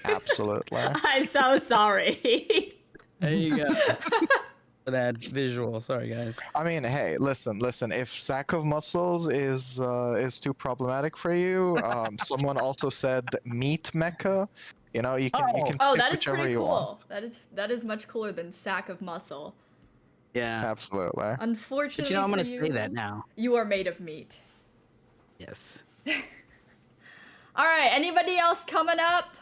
Absolutely. I'm so sorry. There you go. For that visual. Sorry, guys. I mean, hey, listen. If sack of muscles is too problematic for you, someone also said meat mecca. You know, you can Oh, pick that is whichever pretty you cool. want. That is much cooler than sack of muscle. Yeah. Absolutely. Unfortunately, But you know, I'm for gonna say you, that now. You are made of meat. Yes. All right. Anybody else coming up?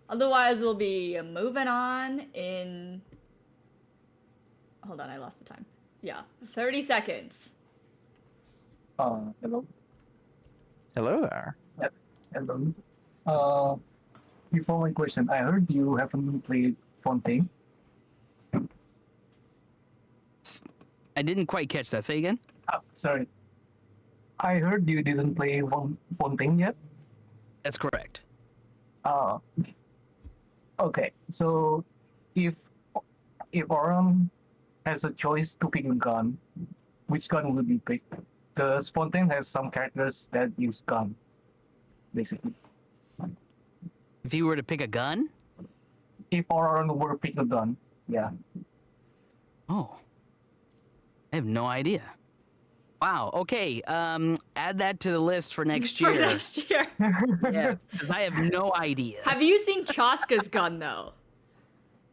Otherwise, we'll be moving on in. Hold on, I lost the time. Yeah, 30 seconds. Hello. Hello there. Yep. Hello. Before my question, I heard you haven't played Fontaine. I didn't quite catch that. Say again. Sorry. I heard you didn't play Fontaine yet. That's correct. Okay. So, if Auron has a choice to pick a gun, which gun will be picked? Because Fontaine has some characters that use gun, basically. If you were to pick a gun? If Auron were to pick a gun, yeah. Oh. I have no idea. Wow. Okay. Add that to the list for next year. For next year. Yes, because I have no idea. Have you seen Chaska's gun though?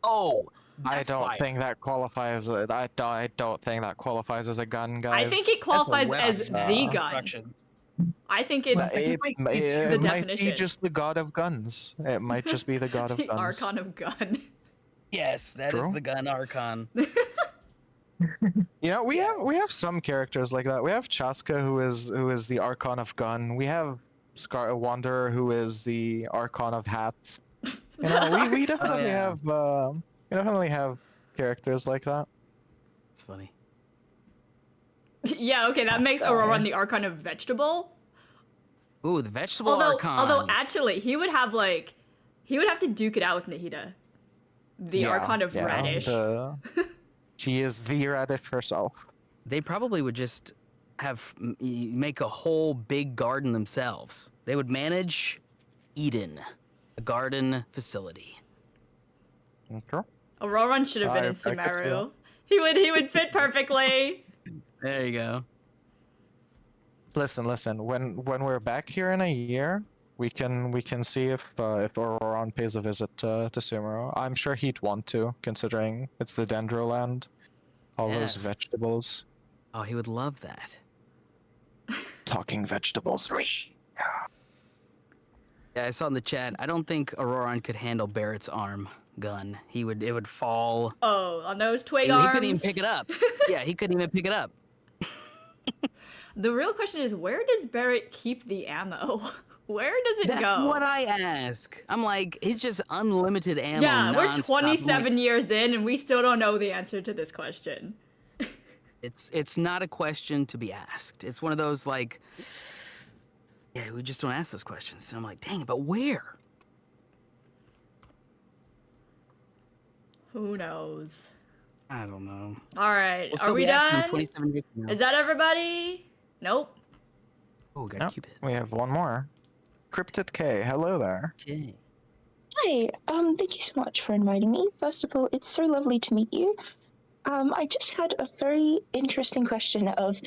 Oh, I that's don't fire. think that qualifies. I don't think that qualifies as a gun, guys. I think it qualifies as the gun. Construction. I think it's It the might be definition. just the god of guns. It might just be the god of The guns. Archon of gun. Yes, that is True. the gun Archon. You know, we have some characters like that. We have Chaska, who is the Archon of gun. We have Wanderer, who is the Archon of hats. You know, we definitely have characters like that. It's funny. Yeah, okay, that makes Auroron the Archon of vegetable. Ooh, the vegetable Archon. Although actually, he would have to duke it out with Nahida. The Archon of radish. She is the radish herself. They probably would just make a whole big garden themselves. They would manage Eden, a garden facility. Okay. Auroron should have been in Sumeru. He would fit perfectly. There you go. Listen. When we're back here in a year, we can see if Auroron pays a visit to Sumeru. I'm sure he'd want to, considering it's the Dendroland. All those Yes. vegetables. Oh, he would love that. Talking vegetables. Yeah, I saw in the chat. I don't think Auroron could handle Barrett's arm gun. It would fall. Oh, on those twig He arms. couldn't even pick it up. Yeah, he couldn't even pick it up. The real question is, where does Barrett keep the ammo? Where does it go? That's what I ask. I'm like, it's just unlimited ammo. Yeah, we're nonstop. 27 years in, and we still don't know the answer to this question. It's not a question to be asked. It's one of those like, yeah, we just don't ask those questions. And I'm like, dang it, but where? Who knows? I don't know. All right, We'll are still we be asking them done? 27 years from now. Is that everybody? Nope. Oh, got Nope. Cupid. We have one more. Cryptid K, hello there. Okay. Hi, thank you so much for inviting me. First of all, it's so lovely to meet you. I just had a very interesting question of,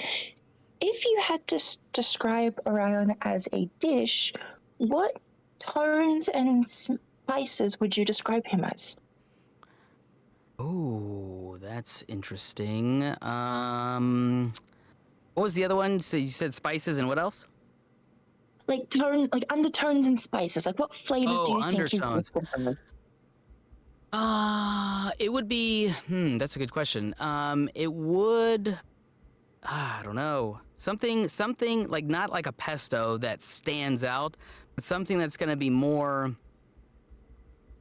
if you had to describe Orion as a dish, what tones and spices would you describe him as? Oh, that's interesting. What was the other one? So you said spices and what else? Like undertones and spices. Like, what flavors do you think you undertones. would put them? It would be. That's a good question. It would. I don't know. Something like not like a pesto that stands out, but something that's gonna be more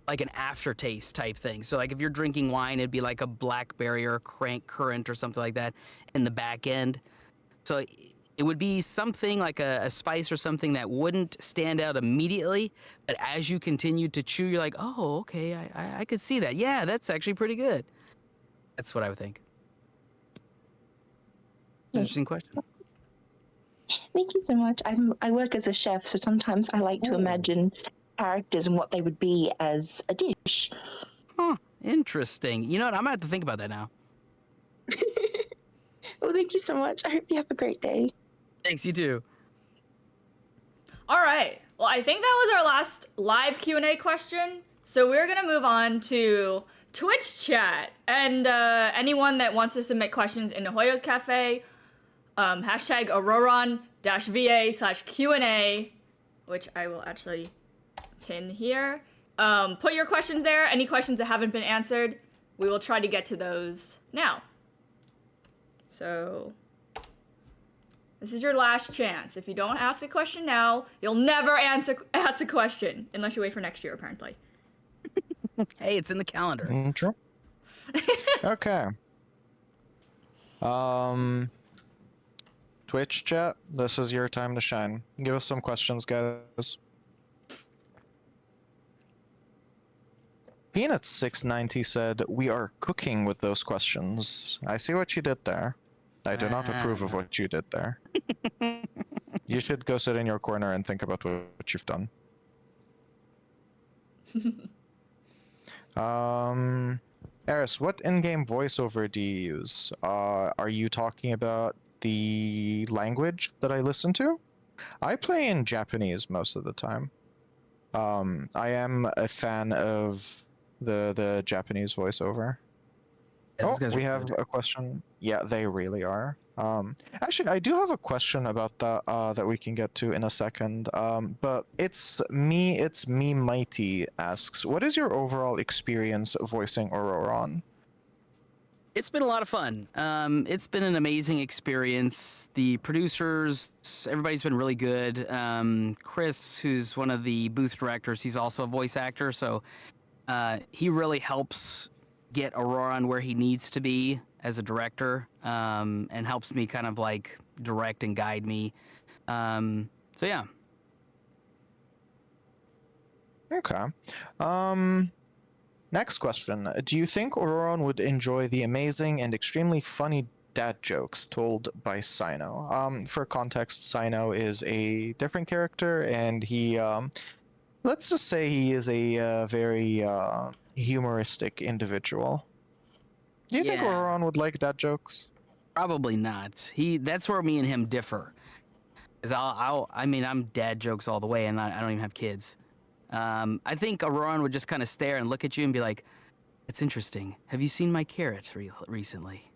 like an aftertaste type thing. So like if you're drinking wine, it'd be like a blackberry or a currant or something like that in the back end. So it would be something like a spice or something that wouldn't stand out immediately, but as you continue to chew, you're like, oh, okay, I could see that. Yeah, that's actually pretty good. That's what I would think. Interesting question. Thank you so much. I work as a chef, so sometimes I like to imagine characters and what they would be as a dish. Huh. Interesting. You know what? I'm gonna have to think about that now. Well, thank you so much. I hope you have a great day. Thanks, you too. All right. Well, I think that was our last live Q&A question. So we're going to move on to Twitch chat. And anyone that wants to submit questions in Hoyo's Cafe, hashtag Auroron-VA/Q&A, which I will actually pin here. Put your questions there. Any questions that haven't been answered, we will try to get to those now. So this is your last chance. If you don't ask a question now, you'll never ask a question unless you wait for next year, apparently. Hey, it's in the calendar. True. Okay. Twitch chat, this is your time to shine. Give us some questions, guys. Peanut690 said, "We are cooking with those questions." I see what you did there. I do not approve of what you did there. You should go sit in your corner and think about what you've done. Eris, what in-game voiceover do you use? Are you talking about the language that I listen to? I play in Japanese most of the time. I am a fan of the Japanese voiceover. Yeah, those guys we are have good. a question. Yeah, they really are. Actually, I do have a question about that that we can get to in a second. But it's me Mighty asks, what is your overall experience voicing Auroron? It's been a lot of fun. It's been an amazing experience. The producers, everybody's been really good. Chris, who's one of the booth directors, he's also a voice actor, so he really helps get Auroron where he needs to be as a director, and helps me kind of like direct and guide me. So yeah. Okay. Next question. Do you think Auroron would enjoy the amazing and extremely funny dad jokes told by Sino? For context, Sino is a different character, and he, let's just say he is a very humoristic individual. Do you think Yeah. Auroron would like dad jokes? Probably not. That's where me and him differ. Is I mean, I'm dad jokes all the way, and I don't even have kids. I think Auroron would just kind of stare and look at you and be like, "It's interesting. Have you seen my carrot recently?"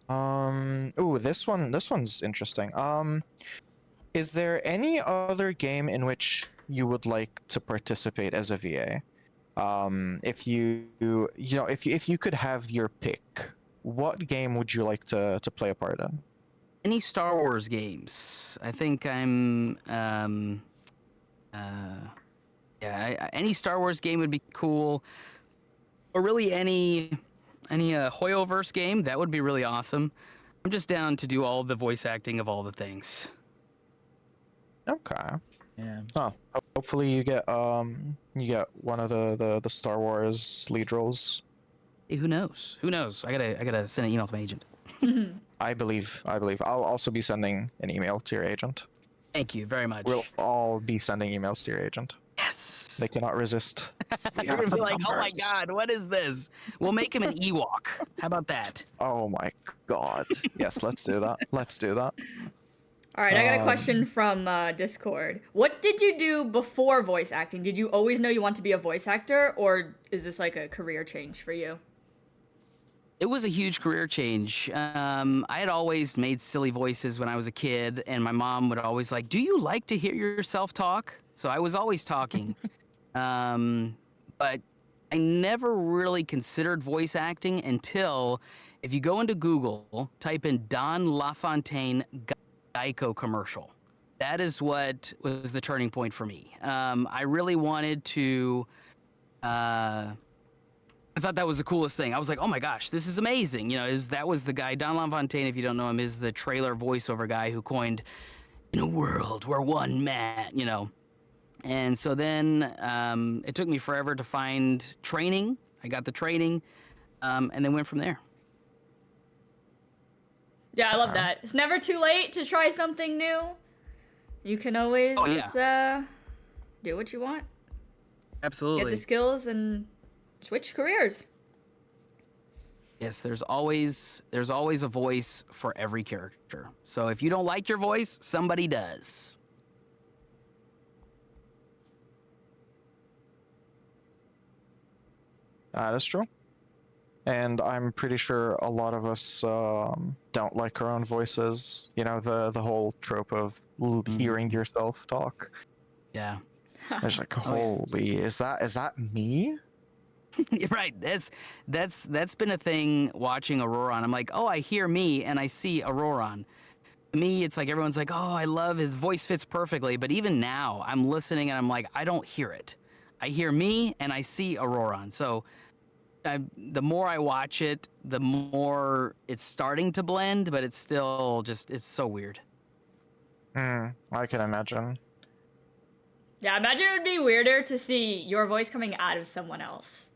Ooh, this one's interesting. Is there any other game in which you would like to participate as a VA? If if you could have your pick, what game would you like to play a part in? Any Star Wars games? I think I'm. Any Star Wars game would be cool. Or really any Hoyoverse game, that would be really awesome. I'm just down to do all the voice acting of all the things. Okay. Yeah. Oh, hopefully you get one of the Star Wars lead roles. Hey, who knows? Who knows? I gotta send an email to my agent. I believe. I'll also be sending an email to your agent. Thank you very much. We'll all be sending emails to your agent. Yes. They cannot resist. You're gonna be like, oh my god, what is this? We'll make him an Ewok. How about that? Oh my god. Yes, let's do that. Let's do that. All right, I got a question from Discord. What did you do before voice acting? Did you always know you want to be a voice actor, or is this like a career change for you? It was a huge career change. I had always made silly voices when I was a kid, and my mom would always like, "Do you like to hear yourself talk?" So I was always talking. But I never really considered voice acting until, if you go into Google, type in Don LaFontaine Geico commercial. That is what was the turning point for me. I really wanted to. I thought that was the coolest thing. I was like, oh my gosh, this is amazing. You know, that was the guy, Don LaFontaine, if you don't know him, is the trailer voiceover guy who coined, "In a world where one man," you know. And so then it took me forever to find training. I got the training, and then went from there. Yeah, I love that. It's never too late to try something new. You can always do what you want. Absolutely. Get the skills and switch careers. Yes, there's always a voice for every character. So if you don't like your voice, somebody does. That's true. And I'm pretty sure a lot of us don't like our own voices. You know, the whole trope of hearing yourself talk. Yeah. It's like, holy, is that me? You're right. That's been a thing watching Auroron. I'm like, oh, I hear me and I see Auroron. To me, it's like everyone's like, oh, I love his voice fits perfectly. But even now, I'm listening and I'm like, I don't hear it. I hear me and I see Auroron. So the more I watch it, the more it's starting to blend, but it's still it's so weird. I can imagine. Yeah, imagine it would be weirder to see your voice coming out of someone else.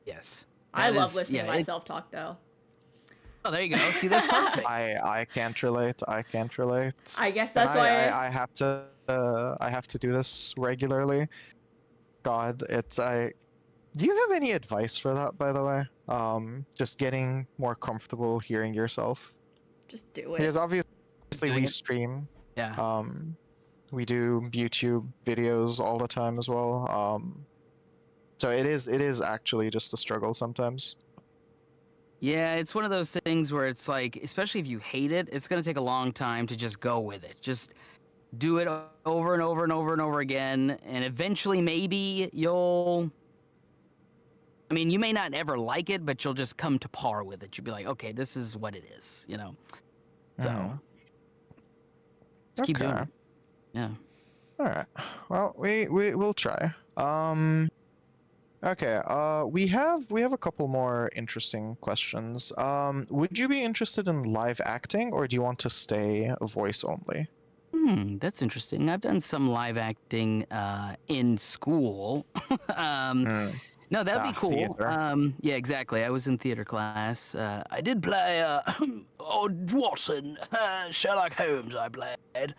Yes. I love listening to myself talk, though. Oh, there you go. See, that's perfect. I can't relate. I can't relate. I guess And that's why I have to do this regularly. God, it's I. Do you have any advice for that, by the way? Just getting more comfortable hearing yourself. just do it. Because obviously Doing we it. stream. Yeah. We do YouTube videos all the time as well. So it is actually just a struggle sometimes. Yeah, it's one of those things where it's like, especially if you hate it, it's going to take a long time to just go with it. Just do it over and over and over and over again. And eventually, maybe you'll. I mean, you may not ever like it, but you'll just come to par with it. You'll be like, okay, this is what it is, you know? So, just keep doing Okay. it. Yeah. All right. Well, we'll try. Okay. We have a couple more interesting questions. Would you be interested in live acting, or do you want to stay voice only? That's interesting. I've done some live acting in school. No, that'd be cool. Theater. Yeah, exactly. I was in theater class. I did play Watson, Sherlock Holmes. I played.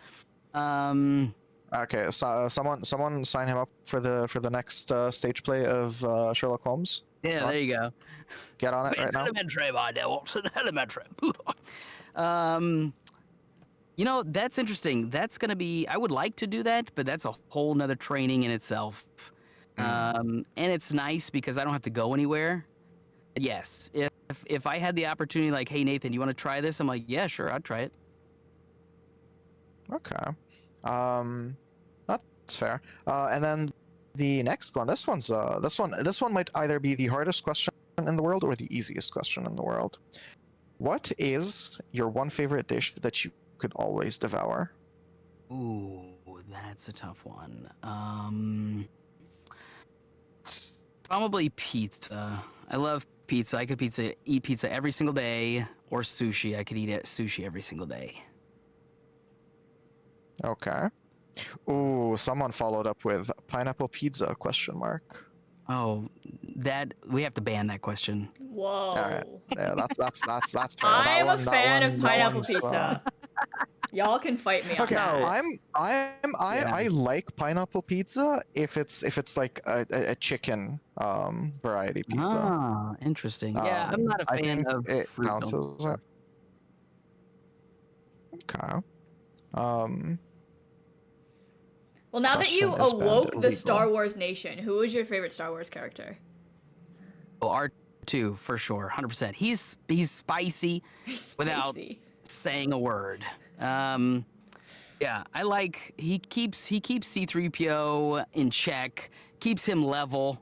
Okay, so someone sign him up for the next stage play of Sherlock Holmes. Yeah, there you go. Get on it right now. Elementary, my dear Watson. Elementary. You know, that's interesting. That's gonna be. I would like to do that, but that's a whole nother training in itself. And it's nice because I don't have to go anywhere. Yes, if I had the opportunity, like, hey Nathan, you want to try this? I'm like, yeah, sure, I'd try it. Okay. That's fair. And then the next one. This one might either be the hardest question in the world or the easiest question in the world. What is your one favorite dish that you could always devour? Ooh, that's a tough one. Probably pizza. I love pizza. I could eat pizza every single day, or sushi. I could eat sushi every single day. Okay. Ooh, someone followed up with pineapple pizza ? Oh, that we have to ban that question. Whoa. All right. Yeah, that's fair. I am a fan of pineapple that one's, pizza. Y'all can fight me on Okay, that. I like pineapple pizza if it's like a chicken variety pizza. Ah, interesting. Yeah, I'm not a I fan think of it fruit counts built as it. Okay. Well, now that you Question is banned awoke the illegal. Star Wars nation, who is your favorite Star Wars character? Oh, R2 for sure, 100%. He's spicy without saying a word. Yeah, I like he keeps C-3PO in check, keeps him level.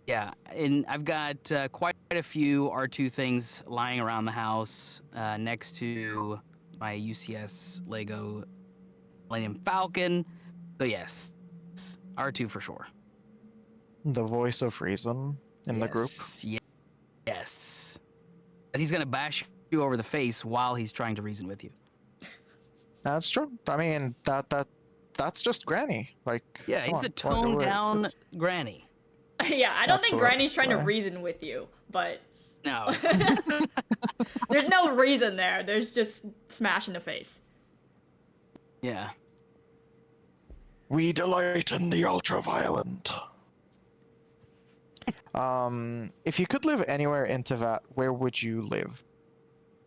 Yeah, and I've got quite a few R2 things lying around the house next to my UCS Lego Millennium Falcon. So yes, R2 for sure. The voice of reason in the group. Yes. And he's gonna bash you over the face while he's trying to reason with you. That's true. I mean that's just Granny. Like, yeah, he's a toned down Granny. Yeah, I don't think Absolutely. Granny's trying to reason with you, but no. There's no reason there. There's just smash in the face. Yeah. We delight in the ultra-violent. If you could live anywhere in Teyvat, where would you live?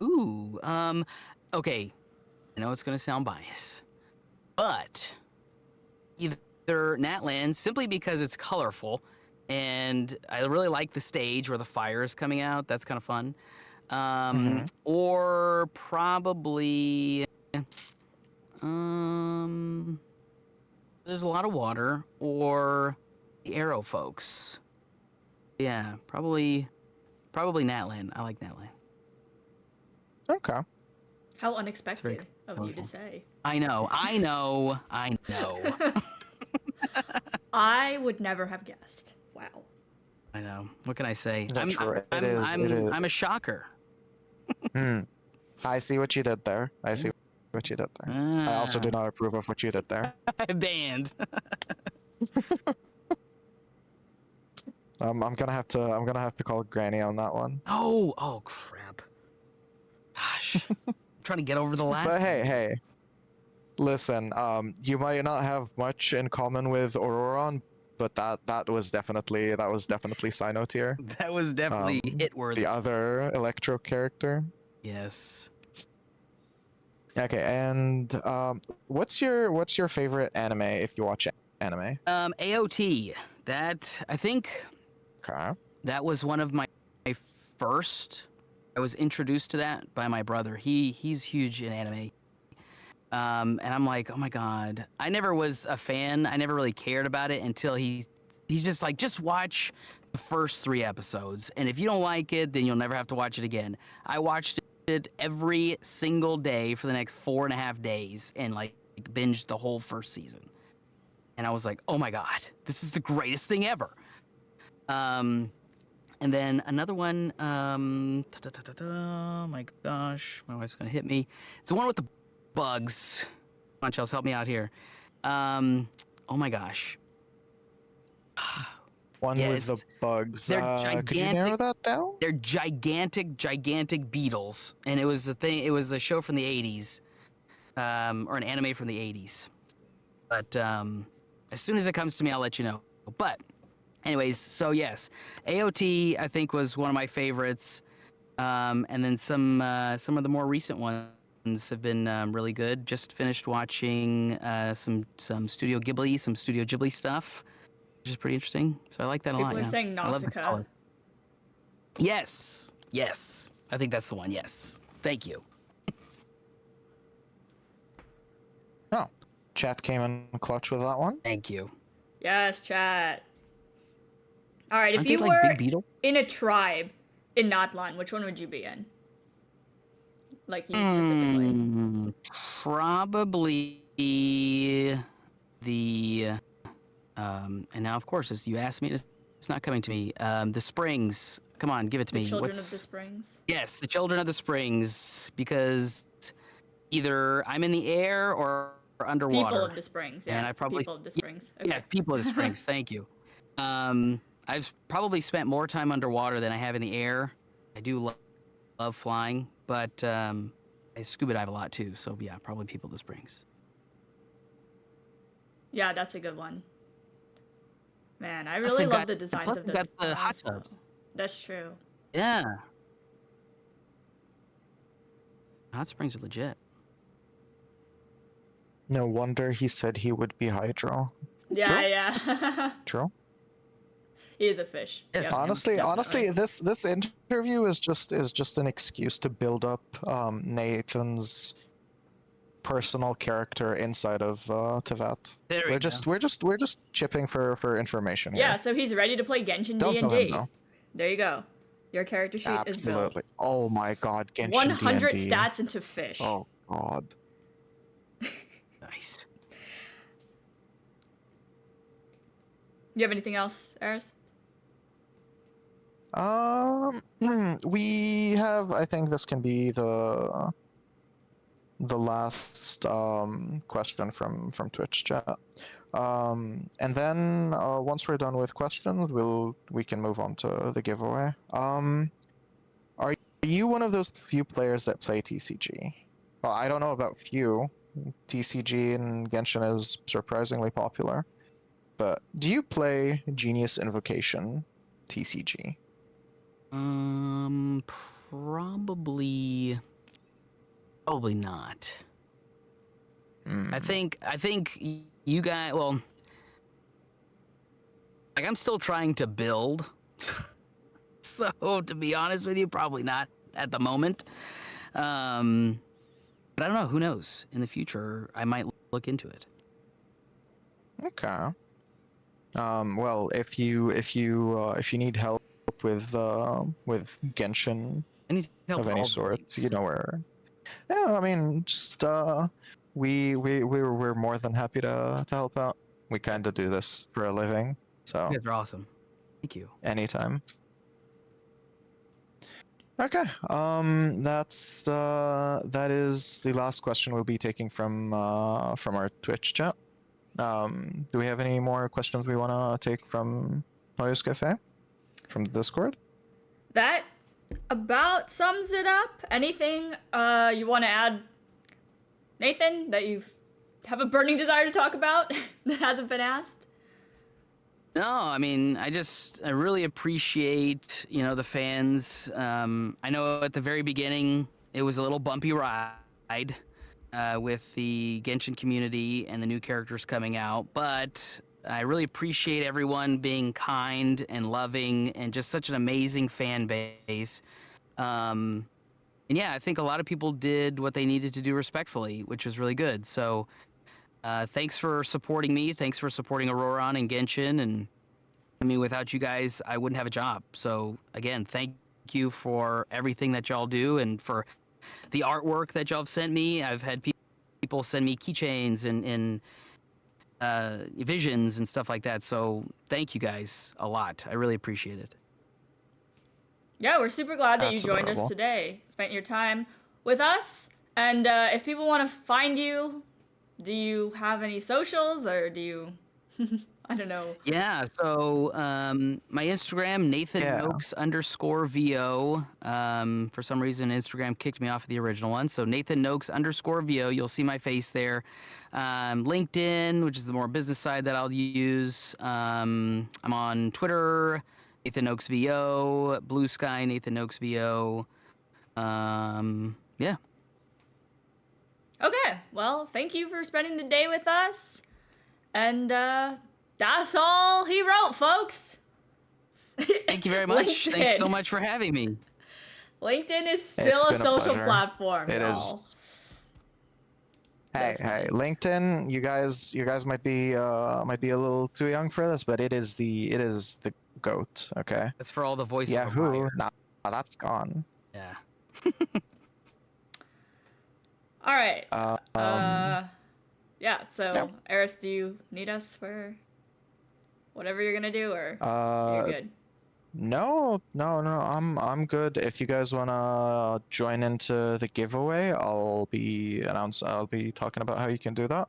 Ooh, okay. I know it's gonna sound biased, but either Natland, simply because it's colorful, and I really like the stage where the fire is coming out. That's kind of fun. Or probably, there's a lot of water, or the Arrow folks. Yeah, probably Natland. I like Natland. Okay. How unexpected of you to say. I know. I would never have guessed. Wow. I know. What can I say? That's right. I'm a shocker. I see what you did there. I also do not approve of what you did there. Banned. I'm gonna have to call Granny on that one. Oh crap. trying to get over the last. But hey, listen. You might not have much in common with Auroron, but that was definitely Sino tier. That was definitely hit worthy. The other Electro character. Yes. Okay, and what's your favorite anime if you watch anime? AOT. That I think. Okay. That was one of my first. I was introduced to that by my brother. He's huge in anime. And I'm like, oh my god. I never was a fan. I never really cared about it until he's just like, just watch the first 3 episodes, and if you don't like it, then you'll never have to watch it again. I watched it every single day for the next 4.5 days and like binged the whole first season. And I was like, oh my god, this is the greatest thing ever. And then another one, oh my gosh, my wife's gonna hit me. It's the one with the bugs. Come on, Chelsea, help me out here. Oh my gosh. One with the bugs. They're gigantic. Could you narrow that down? They're gigantic beetles, and it was a thing. It was a show from the 80s, or an anime from the 80s. But as soon as it comes to me, I'll let you know. But anyways, so yes, AOT I think was one of my favorites, and then some of the more recent ones have been really good. Just finished watching some Studio Ghibli stuff, which is pretty interesting. So I like that a lot. People are Yeah. saying I love the Nausicaa. color. Yes. I think that's the one. Yes. Thank you. Oh, chat came in clutch with that one. Thank you. Yes, chat. All right, if Aren't you they, like, were big beetle? in a tribe in Natlan, which one would you be in? Like you specifically. Probably the and now of course as you asked me, it's not coming to me. The Springs. Come on, give it to The me. Children of the Springs. Yes, the Children of the Springs, because either I'm in the air or underwater. People of the Springs. Yeah. And I probably People of the Springs. Okay. Yeah, People of the Springs. Thank you. I've probably spent more time underwater than I have in the air. I do love flying, but I scuba dive a lot too. So yeah, probably People of the Springs. Yeah, that's a good one. Man, I Plus really they've love got- the designs plus of they've those. got the hot ponds, though. tubs. That's true. Yeah. Hot springs are legit. No wonder he said he would be Hydro. Yeah, True. yeah. True. He is a fish. Yes, Yep. Honestly, this interview is just an excuse to build up Nathan's personal character inside of Tevat. There we go. We're just chipping for information Yeah, here. so he's ready to play Genshin Don't tell him, D&D. though. There you go. Your character sheet is built. Absolutely. Oh my god, Genshin 100 D&D. stats into fish. Oh god. Nice. You have anything else, Eris? We have. I think this can be the last question from Twitch chat. And then once we're done with questions, we can move on to the giveaway. Are you one of those few players that play TCG? Well, I don't know about few. TCG in Genshin is surprisingly popular. But do you play Genius Invocation TCG? Probably not. I think you guys, well, like I'm still trying to build. So to be honest with you, probably not at the moment. But I don't know, who knows? In the future, I might look into it. Okay. Well, if you need help with Genshin I need help of with any all sort, things. you know where. Yeah, I mean, just we're more than happy to help out. We kind of do this for a living, so You guys are awesome. Thank you. anytime. Okay. That is the last question we'll be taking from our Twitch chat. Do we have any more questions we want to take from Hoyo's Cafe? From the Discord? That about sums it up. Anything you want to add, Nathan, that you have a burning desire to talk about that hasn't been asked? No, I mean, I really appreciate, the fans. I know at the very beginning it was a little bumpy ride with the Genshin community and the new characters coming out, but I really appreciate everyone being kind and loving and just such an amazing fan base. And yeah, I think a lot of people did what they needed to do respectfully, which was really good. So thanks for supporting me. Thanks for supporting Auroron and Genshin. And I mean, without you guys, I wouldn't have a job. So again, thank you for everything that y'all do and for the artwork that y'all have sent me. I've had people send me keychains and visions and stuff like that. So thank you guys a lot. I really appreciate it. Yeah, we're super glad that That's you joined adorable. us today. Spent your time with us. And if people want to find you, do you have any socials or do you, I don't know. Yeah, so my Instagram, Nathan Yeah. Nokes _VO. For some reason, Instagram kicked me off of the original one. So Nathan Nokes _VO. You'll see my face there. LinkedIn, which is the more business side that I'll use. I'm on Twitter, Nathan Nokes VO. Blue Sky, Nathan Nokes VO. Yeah. Okay, well, thank you for spending the day with us. And that's all he wrote, folks. Thank you very much. Thanks so LinkedIn. much for having me. LinkedIn is It's still a been a social pleasure. platform. It y'all. is. Hey, That's hey, LinkedIn. You guys might be a little too young for this, but it is the goat. Okay. That's for all the voice Yahoo. Nah, that's gone. Yeah. All right. Yeah, so, yeah. Eris, do you need us for whatever you're gonna do, or you're good? No. I'm good. If you guys wanna join into the giveaway, I'll be talking about how you can do that.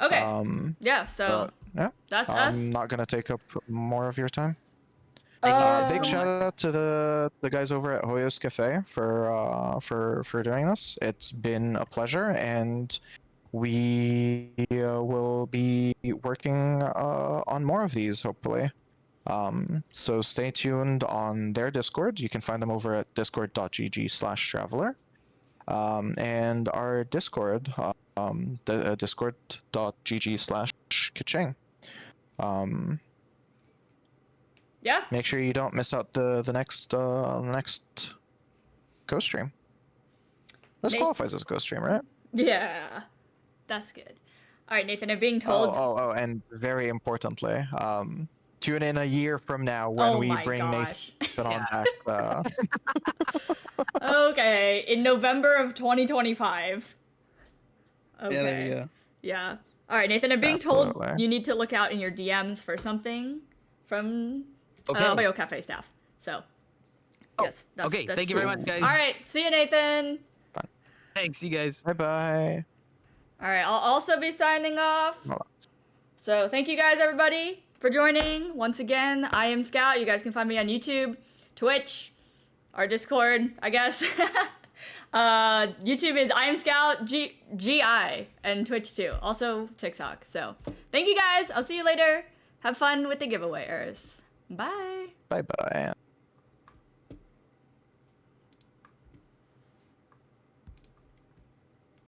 Okay. Yeah, so yeah, that's I'm us. not gonna take up more of your time. Thank you guys Big so shout much. out to the guys over at Hoyo's Cafe for doing this. It's been a pleasure, and we will be working on more of these hopefully. So stay tuned on their Discord. You can find them over at discord.gg/traveler. And our Discord, discord.gg/kaching. Yeah. Make sure you don't miss out the next ghost stream. This Nathan- qualifies as a ghost stream, right? Yeah. That's good. All right, Nathan, I'm being told. And very importantly, tune in a year from now when we my bring gosh. Nathan on back. Okay, in November of 2025. Okay. Yeah, there you go. Yeah. All right, Nathan, I'm being told Absolutely. you need to look out in your DMs for something from Okay. Hoyo Cafe staff. So, yes. Okay, that's thank you very true. much, guys. All right, see you, Nathan. Thanks, you guys. Bye-bye. All right, I'll also be signing off. So thank you guys, everybody, for joining. Once again, I am Scout. You guys can find me on YouTube, Twitch, our Discord, I guess. YouTube is I am Scout GI, and Twitch too. Also TikTok. So thank you guys. I'll see you later. Have fun with the giveaway, Eris. Bye. Bye-bye.